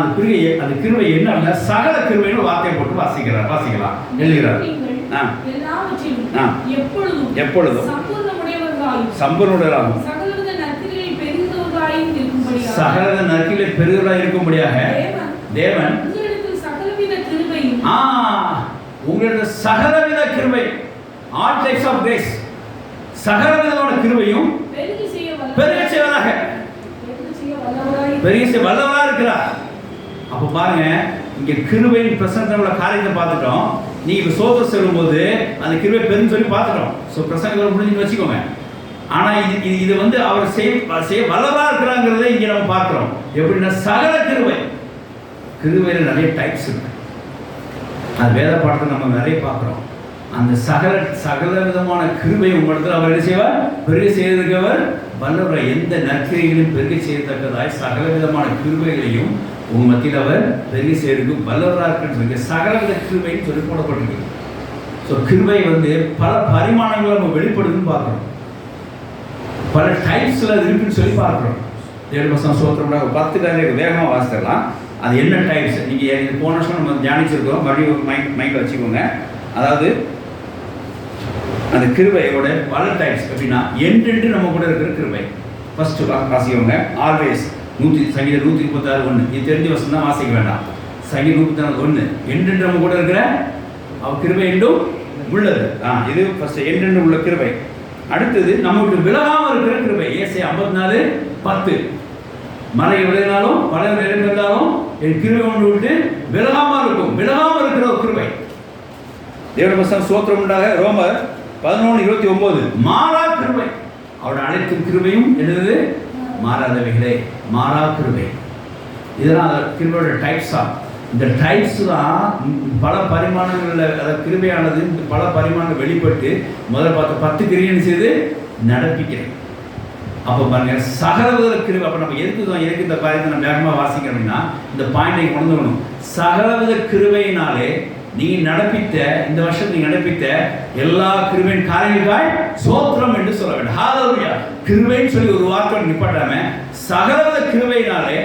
Speaker 1: அந்த கிருபை என்ன? சகல கிருபைன்னு வார்த்தையை போட்டு வாசிக்கலாம் எழுதுகிறார். எப்பொழுதும் சம்பூர்ணமுடையவர்களாகும் சகல நற்கிரிகளில் பெருகிறவர்களாய் இருக்கும்படியாக தேவன் உங்களுடைய சகலவித கிருபை, ஆல் டைப்ஸ் ஆஃப் கிரேஸ், சகலவிதமான கிருபையும் பெருக செய்வதாக, பெரிய வல்லவரா இருக்கிறார். அப்போ பாருங்க, இங்க கிருபையின் பிரசன்னத்துல காரியத்தை பார்த்துட்டோம். நீங்க சோதனை செல்லும்போது அந்த கிருபை பெருன்னு சொல்லி பார்த்துட்டோம். பிரசங்கம் முடிஞ்சு வச்சுக்கோங்க. ஆனா இது வந்து அவர் செய்ய வல்லவரா இருக்கிறாங்கிறத இங்க நம்ம பார்க்கிறோம். எப்படின்னா சகல கிருபையில நிறைய டைப்ஸ் இருக்கு. அது வேத பாடத்தை நம்ம நிறைய பார்க்கிறோம். அந்த சகல விதமான கிருபை உங்களிடத்தில் அவர் என்ன செய்வார்? பெருக செய்வதற்கு அவர் வல்லவர். எந்த நற்கிரிகளையும் பெருக செய்யத்தக்கதாய் சகல விதமான கிருபைகளையும் உங்க மத்தியில் அவர் பெருக செய்வதற்கு வல்லவராக இருக்கிறது. சகலவித கிருபைன்னு சொல்லி போடப்பட்டிருக்கு. ஸோ கிருபை வந்து பல பரிமாணங்களை நம்ம வெளிப்படுதுன்னு பார்க்குறோம். பல டைப்ஸில் அது இருக்குன்னு சொல்லி பார்க்குறோம். தேவபசம் சோத்திரம்னா 10 காரியம் வேகமாக வாசிக்கலாம். அது என்ன டைப்ஸ் நீங்கள் போன வருஷம் நம்ம தியானிச்சிருக்கோம். மறுபடியும் மைண்டில் வச்சுக்கோங்க. அதாவது அந்த கிருபையோட பல டைப்ஸ் எப்படின்னா, என்றென்று நம்ம கூட இருக்கிற கிருபை. ஃபர்ஸ்ட் வாசிக்கவங்க ஆல்வேஸ் சங்கீதம் 136:1. இது தெரிஞ்ச வருஷம் தான் வாசிக்க வேண்டாம். சங்கீதம் 134:1 என்றென்று நம்ம கூட இருக்கிற அவர் கிருபை என்றும் உள்ளது. இது ஃபர்ஸ்ட் என்றென்று உள்ள கிருபை. அடுத்தது நம்மளுக்கு விலகாமல் இருக்கிற கிருபை. ஏசாயா 54:10 மழை விளையினாலும் பல நிறைந்தாலும் என் கிருபை ஒன்று விட்டு விலகாமல் இருக்கிற ஒரு கிருபை. தேவபசம் சோத்திரம் உண்டாக. ரோமர் 11:29 மாறா கிருபை. அவருடைய அனைத்து கிருபையும் என்னது? மாறாதவைகளே, மாறா கிருபை. இதெல்லாம் கிருபையோட டைப்ஸா. இந்த டைப்ஸ் தான் பல பரிமாணங்களில், அதாவது கிருபையானது பல பரிமாணங்கள் வெளிப்பட்டு முதல்ல பார்த்து 10 கிரியைன்னு செய்து நடப்பிக்கிறேன். அப்போ பாருங்க, சகலவித கிருபை. அப்போ நம்ம எதுக்கு இந்த காரியத்தை நம்ம வேகமாக வாசிக்கிறோம்னா இந்த பாயிண்டை கொண்டு வரணும். சகலவித கிருபையினாலே நீங்க நடப்பித்த, இந்த வருஷம் நீங்க நடப்பித்த எல்லா கிருபையின் காரியங்களுக்காய் சோத்திரம் என்று சொல்ல வேண்டும். ஹalleluya. கிருபைன்னு சொல்லி ஒரு வார்த்தை நிப்பாட்டாம சகலவித கிருபையினாலே,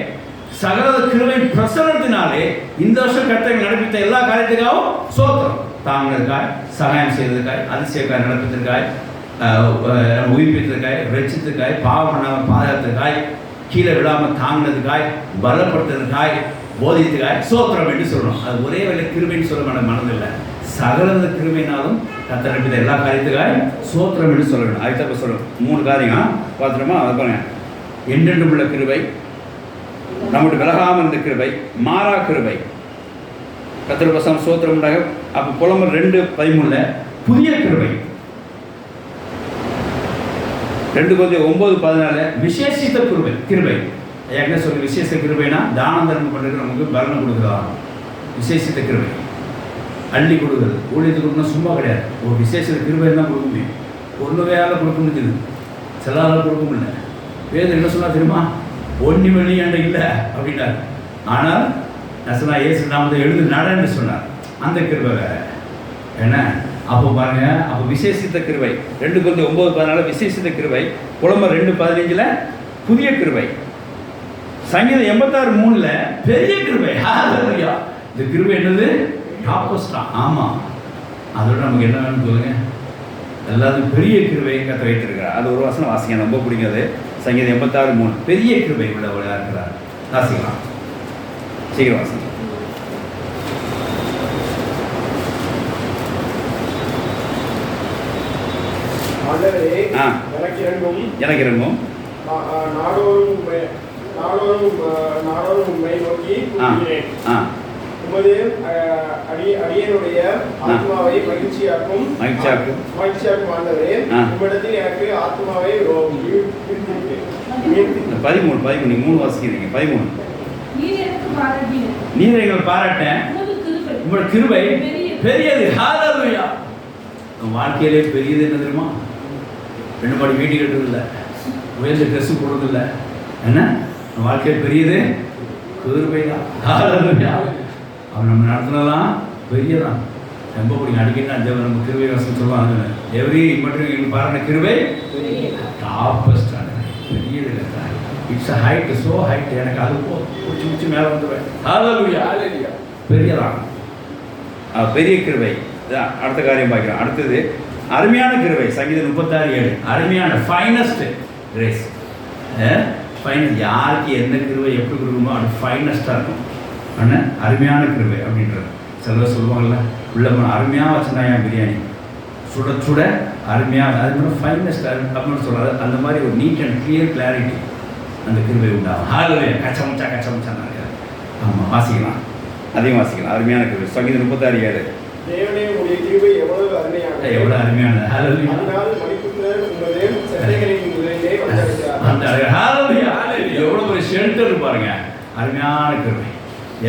Speaker 1: சகல கிருபையின் பிரசன்னத்தினாலே இந்த வருஷம் கர்த்தர் நடப்பித்த எல்லா காரியத்துக்காகவும் சோத்திரம். தாங்கிறதுக்காய், சகாயம் செய்வதற்காய், அதிசயக்காய் நடப்பதற்காய், உயிர்ப்பித்ததுக்காய், ரட்சித்ததுக்காய், பாவம் பண்ணாமல் பாதுகாத்ததுக்காய், கீழே விடாமல் தாங்கினதுக்காய், பலப்படுத்துறதுக்காய், போதித்துக்காய் சோத்திரம் என்று சொல்லணும். அது ஒரே வேலை கிருபைன்னு சொல்ல மனதில்லை. சகலவித கிருபையினாலும் கர்த்தர் நடப்பித்த எல்லா காரியத்துக்காய் சோத்திரம் என்று சொல்ல வேண்டும். அதுக்கு சொல்லணும் 3 காரியம் பார்த்துட்டோமா? அது பாருங்க, என்றென்றும் உள்ள கிருபை, நம்முடைய விலகாமல் இருந்த கிருபை, மாறா கிருபை. கர்த்தர் வசம் சோத்திரம் உண்டாக. அப்போ புலம்பல் 2:13 புதிய கிருபை. 2 கொரிந்தியர் 9:14 விசேஷித்த கிருபை. என்ன சொல்லி விசேஷ கிருபைனா தானம் தர்மம் பண்ணுறது, நமக்கு பலனை கொடுக்குறதா விசேஷித்த கிருபை. அள்ளி கொடுக்குறது, ஊழியத்துக்கு கொடுக்கணும் சும்மா கிடையாது. ஒரு விசேஷ கிருபை தான் கொடுக்க முடியும். ஒன்றுவையால் கொடுக்க முடியுது, சிலால் கொடுக்க முடியல. வேதம் என்ன சொன்னா தெரியுமா? 1 வெள்ளியாண்ட இல்லை அப்படின்னாரு. ஆனால் நசனா இயேசு நாமத்தை எழுந்து நடன்னு சொன்னார். அந்த கிருபை வேற என்ன? அப்போ பாருங்க, அப்போ விசேஷித்த கிருபை. 2 கொரிந்தியர் 9:14 விசேஷித்த கிருபை. புலம்பல் 2:15 புதிய கிருபை. சங்கீதம் 86:3 பெரிய கிருபை. ஹalleluya. இந்த கிருபை என்னது? ஆப்போஸ்டா. ஆமா, அதோட நமக்கு என்ன வேணும்னு சொல்லுங்க. எல்லாத்துக்கும் பெரிய கிருபை கத்த வைத்திருக்கிறார். அது ஒரு வசனம் வாசிங்க, ரொம்ப பிடிக்காது. சங்கீதம் 86:3 பெரிய கிருபை உள்ளவளாக இருக்கிறார். வாசிக்கலாம், சீக்கிரம் வாசிங்க. எனக்கு இறங்கும்
Speaker 3: நாடோறும் உம்மை நோக்கி உமது அடியனுடைய ஆத்மாவை மகிழ்ச்சியாக்கும் ஆண்டவரே, உம்மிடத்தில் எனக்கு ஆத்மாவை
Speaker 1: 13 3 வாசிக்கிறீங்க. 13 நீர் எங்களை பாராட்டேன், உங்களோட கிருபை பெரியது. ஹல்லேலூயா. வாழ்க்கையிலே பெரியது என்ன தெரியுமா? 2 மாடி வீடு கட்டுறதில்லை, உயர்ந்த ட்ரெஸ்ஸு போடுறதில்லை. என்ன வாழ்க்கையில் பெரியது? கிருபை தான். ஹல்லேலூயா. அவன் நம்ம நடத்துனதான் பெரியதான். ரொம்ப பிடிக்கும். அடிக்கடி நான் நம்ம கிருபை வாசம் சொல்லுவாங்க, எவ்ரி மட்டும் எங்களுக்கு பாருங்க கிருபை டாப்பஸ்ட் பெரியது இல்லை. It's height, so height. எனக்கு அது பிடிச்சி பிடிச்சி மேலே வந்துடுவேன். ஹல்லேலூயா. பெரியதான், பெரிய கிருபை. அடுத்த காரியம் பார்க்கிறோம். அடுத்தது அருமையான கிருபை. சங்கீதம் 36:7 அருமையான ஃபைனஸ்ட் கிரேஸ். ஃபைனஸ் யாருக்கு எந்த கிருபை எப்படி கொடுக்குமோ அது ஃபைனஸ்ட்டாக இருக்கும். ஆனால் அருமையான கிருபை அப்படின்றது சிலர் சொல்லுவாங்கள்ல, உள்ள அருமையாக வச்சுருந்தாங்க பிரியாணி சுட சுட அருமையாக, அது மாதிரி ஃபைனஸ்ட் அப்படின்னு சொல்கிறாரு. அந்த மாதிரி ஒரு நீட் அண்ட் கிளியர் கிளாரிட்டி அந்த கிருபை உண்டாகும். ஹல்லேலூயா. கச்சமுச்சான்னு இருக்காது. ஆமாம், வாசிக்கலாம், அதையும் வாசிக்கலாம். அருமையான கிருபை. சங்கீதம் 36:7
Speaker 3: தேவனே, உம்முடைய கிருபை எவ்வளவு அருமையானது,
Speaker 1: எவ்வளவு அருமையானது. ஹல்லேலூயா.
Speaker 3: அதனால் மணிப்புத்திரர் உமது சட்டைகளின் முதலிலே வந்திருக்கிறார்.
Speaker 1: அந்த ஹல்லேலூயா. எவ்வளவு ஒரு ஷெல்டர் பாருங்க. அருமையான கிருபை.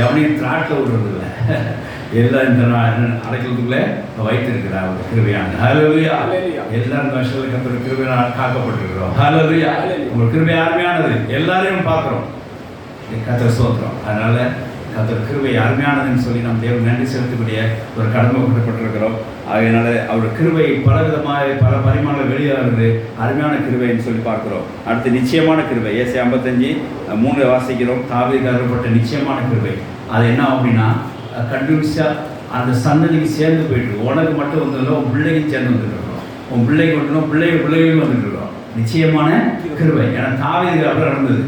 Speaker 1: எவனையும் திராட்டில் விடுறது இல்லை, எல்லாம் இந்த அடைக்கிறதுக்குள்ளே வைத்திருக்கிறார் ஒரு கிருபையான. ஹல்லேலூயா. எல்லாரும் வருஷத்துல கத்தோட கிருபையால் காக்கப்பட்டிருக்கிறோம். ஹல்லேலூயா. உங்கள் கிருபை அருமையானது, எல்லாரையும் பார்க்குறோம். கத்தர் ஸ்தோத்திரம். அதனால கத்தர் கிருபை அருமையானதுன்னு சொல்லி நம்ம தேவன் நன்றி செலுத்தக்கூடிய ஒரு கடமை கொடுக்கப்பட்டிருக்கிறோம். அதனால அவர் கிருபை பலவிதமாக பல பரிமாணங்கள் வெளியாகிறது. அருமையான கிருபைன்னு சொல்லி பார்க்குறோம். அடுத்து நிச்சயமான கிருபை. ஏசாயா 55:3 வாசிக்கிறோம். தாவீதுக்கு அருளப்பட்ட நிச்சயமான கிருபை. அது என்ன அப்படின்னா, கண்டினியூஸாக அந்த சந்ததிக்கு சேர்ந்து போயிட்டு, உனக்கு மட்டும் வந்ததில்லை, உன் பிள்ளைக்கும் சேர்ந்து வந்துட்டு இருக்கோம். உன் பிள்ளைக்கு மட்டும் பிள்ளைகளும் வந்துட்டு இருக்கோம். நிச்சயமான கிருபை. ஏன்னா தாவீதுக்கு அப்படி நடந்தது.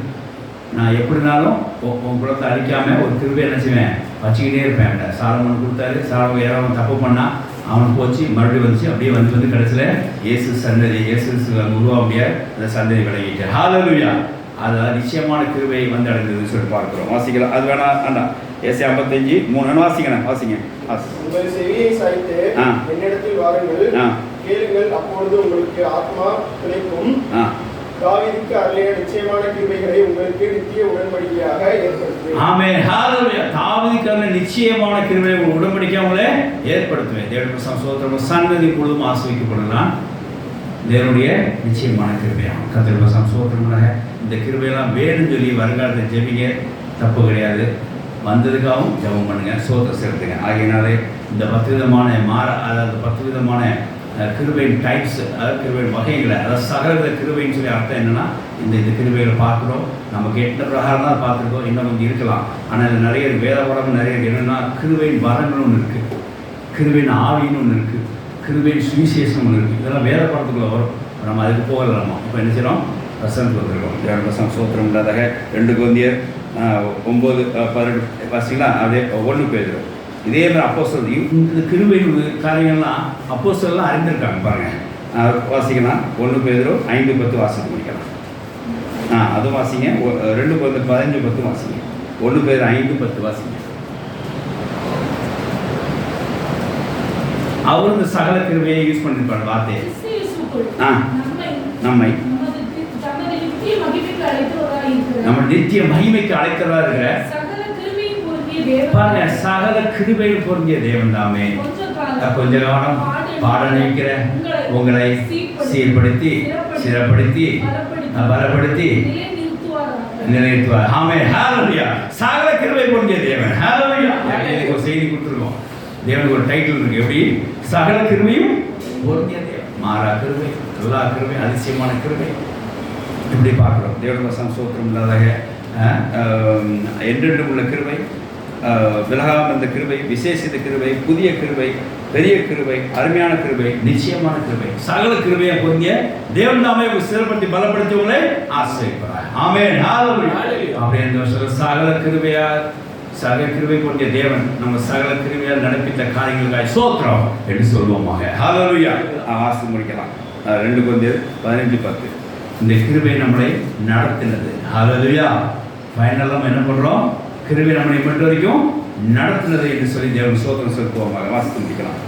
Speaker 1: நான் எப்படினாலும் உன் குலத்தை அழிக்காமல் ஒரு கிருபை என்ன செய்வேன், வச்சுக்கிட்டே இருப்பேன். சாலமோன் கொடுத்தாரு, சாலமோன் ஏதாவது தப்பு பண்ணால் அவனுக்கு போச்சு, மறுபடியும் வந்துச்சு. அப்படியே வந்து கடைசியில் இயேசு சந்ததி, இயேசு உருவாகிய அந்த சந்ததி விலகிட்டு. ஹல்லேலூயா. அதாவது நிச்சயமான கிருபை வந்து அடைந்ததுன்னு சொல்லி பார்க்குறோம். வாசிக்கலாம், அது வேணா அண்ணா. ஏசாயா 55:3 வாசிக்கணும். வாசிங்க.
Speaker 3: உங்கள் செவியை சாய்த்து என்னிடத்தில் வாருங்கள், கேளுங்கள், அப்பொழுது உங்களுக்கு ஆத்மா கிடைக்கும். தாவீதுக்கு அருளிய நிச்சயமான கிருபைகளை உங்களுக்கு நித்திய உடன்படிக்கையாக ஏற்படுத்துவேன்.
Speaker 1: ஆமென். ஹல்லேலூயா. தாவீதுக்கு அருளிய நிச்சயமான கிருபையை உடன்படிக்கையாகவே ஏற்படுத்துவேன். தேவனுடைய ஸ்தோத்திரம். சந்ததி முழுவதும் ஆசீர்வதிக்கப்படலாம். தேவனுடைய நிச்சயமான கிருபையாகும். கர்த்தருடைய ஸ்தோத்திரமாக இந்த கிருபையெல்லாம் வேணும்னு சொல்லி வருங்காலத்தை ஜெபிங்க, தப்பு கிடையாது. வந்ததுக்காகவும் ஜெபம் பண்ணுங்க, ஸ்தோத்திரம் செலுத்துங்க. ஆகையினாலே இந்த 10 விதமான அதாவது 10 விதமான கிருபையின் டைப்ஸ், அதாவது கிருபையின் வகைகளை, அதாவது சகலவித கிருபைன்னு சொல்லி அர்த்தம் என்னென்னா, இந்த கிருபைகளை பார்க்குறோம். நம்ம கேட்ட பிரகாரம் தான் பார்த்துருக்கோம், இன்னும் கொஞ்சம் இருக்கலாம். ஆனால் இது நிறைய வேத படம் நிறைய என்னென்னா, கிருபையின் வரங்கள் ஒன்று இருக்குது, கிருபையின் ஆவின்னு ஒன்று இருக்குது, கிருபையின் சுவிசேஷம் ஒன்று இருக்குது. இதெல்லாம் வேத படத்துக்குள்ளே வரும். நம்ம அதுக்கு போகலாமா? இப்போ என்ன செய்யறோம்? வசனத்துக்கு வந்திருக்கோம். வசனம் சோத்திரம் இல்லாதாக 2 கொரிந்தியர் 9:18 வாசிங்களா? அதே 1 பேதுரு. இதே மாதிரி அப்போஸ்தலர் இந்த கிருபையின் காரியங்கள்லாம் அப்போஸ்தலர்லாம் அறிந்திருக்காங்க பாருங்கள். வாசிக்கலாம். 1 பேதுரு 5:10 வாசித்து முடிக்கலாம். அதுவும் வாசிங்க. 2 பேதுரு 15:10 வாசிங்க. 1 பேதுரு 5:10 வாசிங்க. அவர் இந்த சகல கிருபையை யூஸ் பண்ணிருப்பாரு வார்த்தையை. நம்மை நம்ம நித்திய மகிமைக்கு அழைக்கிறதா இருக்கிற பாருங்க, சகல கிருபையில் பொருந்திய தேவன் தாமே கொஞ்ச காலம் பாட நினைக்கிற உங்களை சீர்படுத்தி ஸ்திரப்படுத்தி பலப்படுத்தி நிலைநிறுத்துவார். ஆமென். ஹல்லேலூயா. சகல கிருபை பொருந்திய தேவன். ஹல்லேலூயா. ஒரு செய்தி கொடுத்துருக்கோம். தேவனுக்கு ஒரு டைட்டில் இருக்கு. எப்படி? சகல கிருபையும் பொருந்திய தேவன். மாறா கிருபை, எல்லா கிருபை, அதிசயமான கிருபை. இப்படி பார்க்குறோம். தேவனுடைய சோத்திரம் இல்லாதாக என்றென்றும் உள்ள கிருபை, விலகாமல் இருந்த கிருபை, விசேஷித்த கிருபை, புதிய கிருபை, பெரிய கிருபை, அருமையான கிருபை, நிச்சயமான கிருபை, சகல கிருபையை பொருந்திய தேவன் தாமே சிறப்படுத்தி பலப்படுத்தி உங்களை ஆசீர்வதிப்பார். ஆமென். ஹalleluya. அப்படி இந்த வருஷம் சகல கிருபையா சகல கிருபை கொண்ட தேவன் நம்ம சகல கிருபையால் நடப்பித்த காரியங்களுக்காக ஸ்தோத்திரம் என்று சொல்வோமாக. ஹalleluya. ஆசி முடிக்கலாம். 2 கொரிந்தியர் 15:10. இந்த கிருபை நம்மளை நடத்தினது. ஹalleluya. ஃபைனலாக என்ன பண்றோம்? கிருபை நம்மளை மட்டும் வரைக்கும் நடத்தினது என்று சொல்லி தேவன் ஸ்தோத்திரம் சொல்லுவோமாக. வாசித்து முடிக்கலாம்.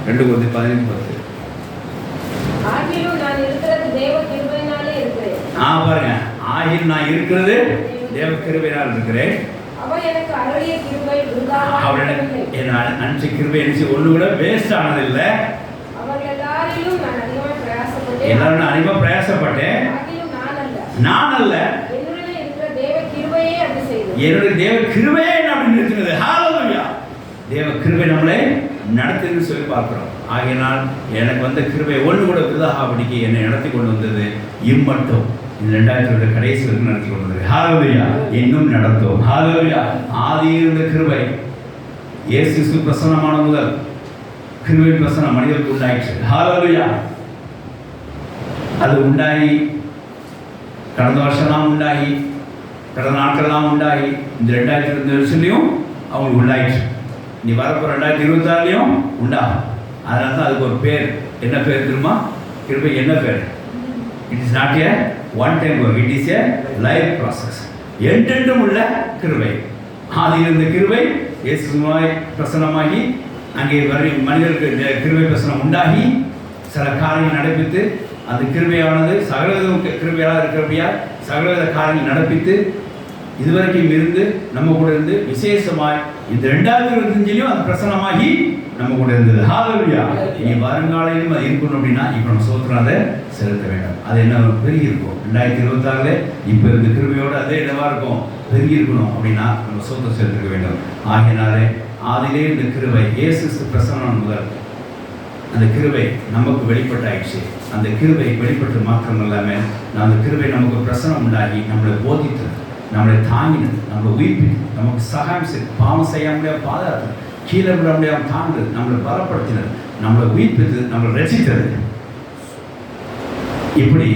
Speaker 1: 2 கொரிந்தியர் 15:10.
Speaker 2: ஆகிலும் நான் இருக்கிறது தேவ கிருபையினாலே இருக்கிறேன்.
Speaker 1: பாருங்க, ஆகிலும் நான் இருக்கிறது தேவ கிருபையினால் இருக்கிறேன்.
Speaker 2: அவர் எனக்கு அருளிய கிருபை விருதாவாகவில்லை.
Speaker 1: என்ன அனுப்பிச்ச கிருபை என்ன ஒண்ணு கூட வேஸ்ட் ஆனதில்லை.
Speaker 2: அவர் எல்லாரிலும் நான் அதிகமாக பிரயாசப்பட்டேன்.
Speaker 1: எல்லாரும் நான் அதிகமாக பிரயாசப்பட்டேன்.
Speaker 2: ஆகிலும்
Speaker 1: நான் அல்ல,
Speaker 2: என்னுடைய இருக்கிற தேவ கிருபையே அப்படி செய்தது.
Speaker 1: என்னுடைய தேவ கிருபையே அப்படி நிறுத்தினது. ஹalleluya. தேவ கிருபை நம்மளை நடத்துன்னு சொல்லி பார்க்கிறோம். ஆகையினால் எனக்கு வந்த கிருபை ஒன்று கூட விருதாகாபடிக்கு என்னை நடத்தி கொண்டு வந்தது. இம்மட்டும் இந்த 2000 கடைசி வரைக்கும் நடத்தி கொண்டு வந்தது. ஹalleluya. இன்னும் நடத்தும். ஹalleluya. ஆதியில் இருந்த கிருபை இயேசு கிறிஸ்து பிரசன்னமான முதல் கிருபை பிரசன்னம் மனிதர்களுக்கு உண்டாயிற்று. ஹalleluya. அது உண்டாகி கடந்த வருஷம்லாம் உண்டாகி கடந்த நாட்கள்லாம் உண்டாகி இந்த 2022 வருஷத்துலையும் அவங்களுக்கு உண்டாயிடுச்சு. நீ வரப்போ 2026லையும் உண்டாகும். அதனால தான் அதுக்கு ஒரு பேர். என்ன பேர் தெரியுமா? கிருபை என்ன பேர்? It is not a one time work, it is a life process. என்றென்றும் உள்ள கிருபை. ஆதியில் இருந்த கிருபை இயேசுவாய் பிரசன்னமாகி அங்கே மனிதர்களுக்கு கிருபை பிரசனம் உண்டாகி சில காரியங்கள் நடப்பித்து அந்த கிருபையானது சகலவித கிருபையாக இருக்கிறபடியா சகலவித காரியங்கள் நடப்பித்து இதுவரைக்கும் இருந்து நம்ம கூட இருந்து விசேஷமாய் இந்த 2025லையும் அது பிரசன்னமாகி நம்ம கூட இருந்தது. ஹalleluya. இனி வருங்காலையிலும் அது இருக்கணும் அப்படின்னா இப்போ நம்ம ஸ்தோத்திரம் அதை செலுத்த வேண்டும். அது என்ன பெருகி இருக்கும். 2026ல இப்போ இருந்த கிருபையோடு அதே இடமா இருக்கும். பெருகி இருக்கணும் அப்படின்னா நம்ம ஸ்தோத்திரம் செலுத்த வேண்டும். ஆகையினாலே ஆதிலே இந்த கிருபை இயேசு பிரசன்னம் முதல் அந்த கிருபை நமக்கு வெளிப்பட்டாயிடுச்சு. அந்த கிருபை வெளிப்பட்டு மாத்திரம் இல்லாமல் அந்த கிருபை நமக்கு பிரசனம் உண்டாகி நம்மளை போதித்தது, நம்மளை தாங்கினது, நம்மளை உயிர்ப்பித்து நமக்கு சகாயம் செய்து பாவம் செய்ய முடியாம பாதுகாத்தது, கீழே விட முடியாமல் தாண்டது, நம்மளை பலப்படுத்தினது, நம்மளை உயிர்ப்பித்தது, நம்மளை ரசித்தது. இப்படி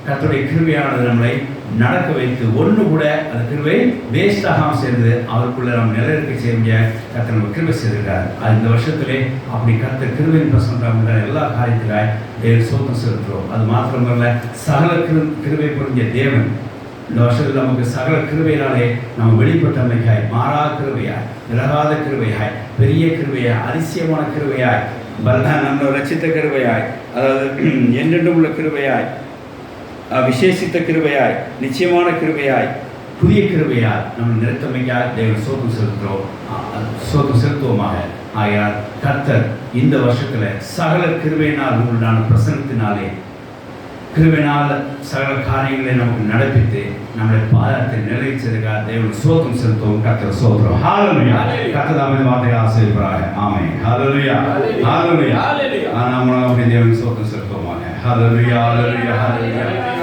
Speaker 1: கர்த்தருடைய கிருபையானது நம்மளை நடக்க வைத்து ஒன்று கூட அந்த கிருபை வேஸ்ட் ஆகாமல் சேர்ந்து அவருக்குள்ள நம்ம நிலைநிற்க செய்ய முடிய கர்த்தர் நம்ம கிருபை செய்திருக்கார். அது இந்த வருஷத்திலே அப்படி கர்த்தர் கிருபையின் பிரசன்ன எல்லா காரியத்துக்காக தேவன் ஸ்தோத்திரம் செலுத்துகிறோம். அது மாத்திரமல்ல, சகல கிருபை புரிஞ்ச தேவன் இந்த வருஷத்தில் நமக்கு சகல கிருபையினாலே நம்ம வெளிப்பட்டமைக்காய் மாறா கிருபையாய் விலகாத கிருபையாய் பெரிய கிருபையாய் அதிசயமான கிருபையாய் நம்மளை ரட்சித்த கிருபையாய் அதாவது என்றென்றும் உள்ள கிருபையாய் விசேஷித்த கிருபையாய் நிச்சயமான கிருபையாய் புதிய கிருபையாய் நம்ம நிறுத்தமைக்காய் தேவன் சோதம் செலுத்துவோமாக. ஆகையால் கர்த்தர் இந்த வருஷத்துல சகல கிருபையினால் உண்டான பிரசனத்தினாலே கிருபையினால் சகல காரியங்களை நமக்கு நடப்பித்து நம்மளை பாதத்தை நிலைச்சதுக்காக தேவன் சோதம் செலுத்துவோம். கர்த்தர் சோதரம். ஹalleluya. கர்த்தர் தாமே வார்த்தையை ஆசீர்வதிப்பாராக. ஆமென். ஹalleluya. ஹalleluya. நாம தேவன் சோதம் செலுத்துவோமாக. ஹalleluya. ஹalleluya. ஹalleluya.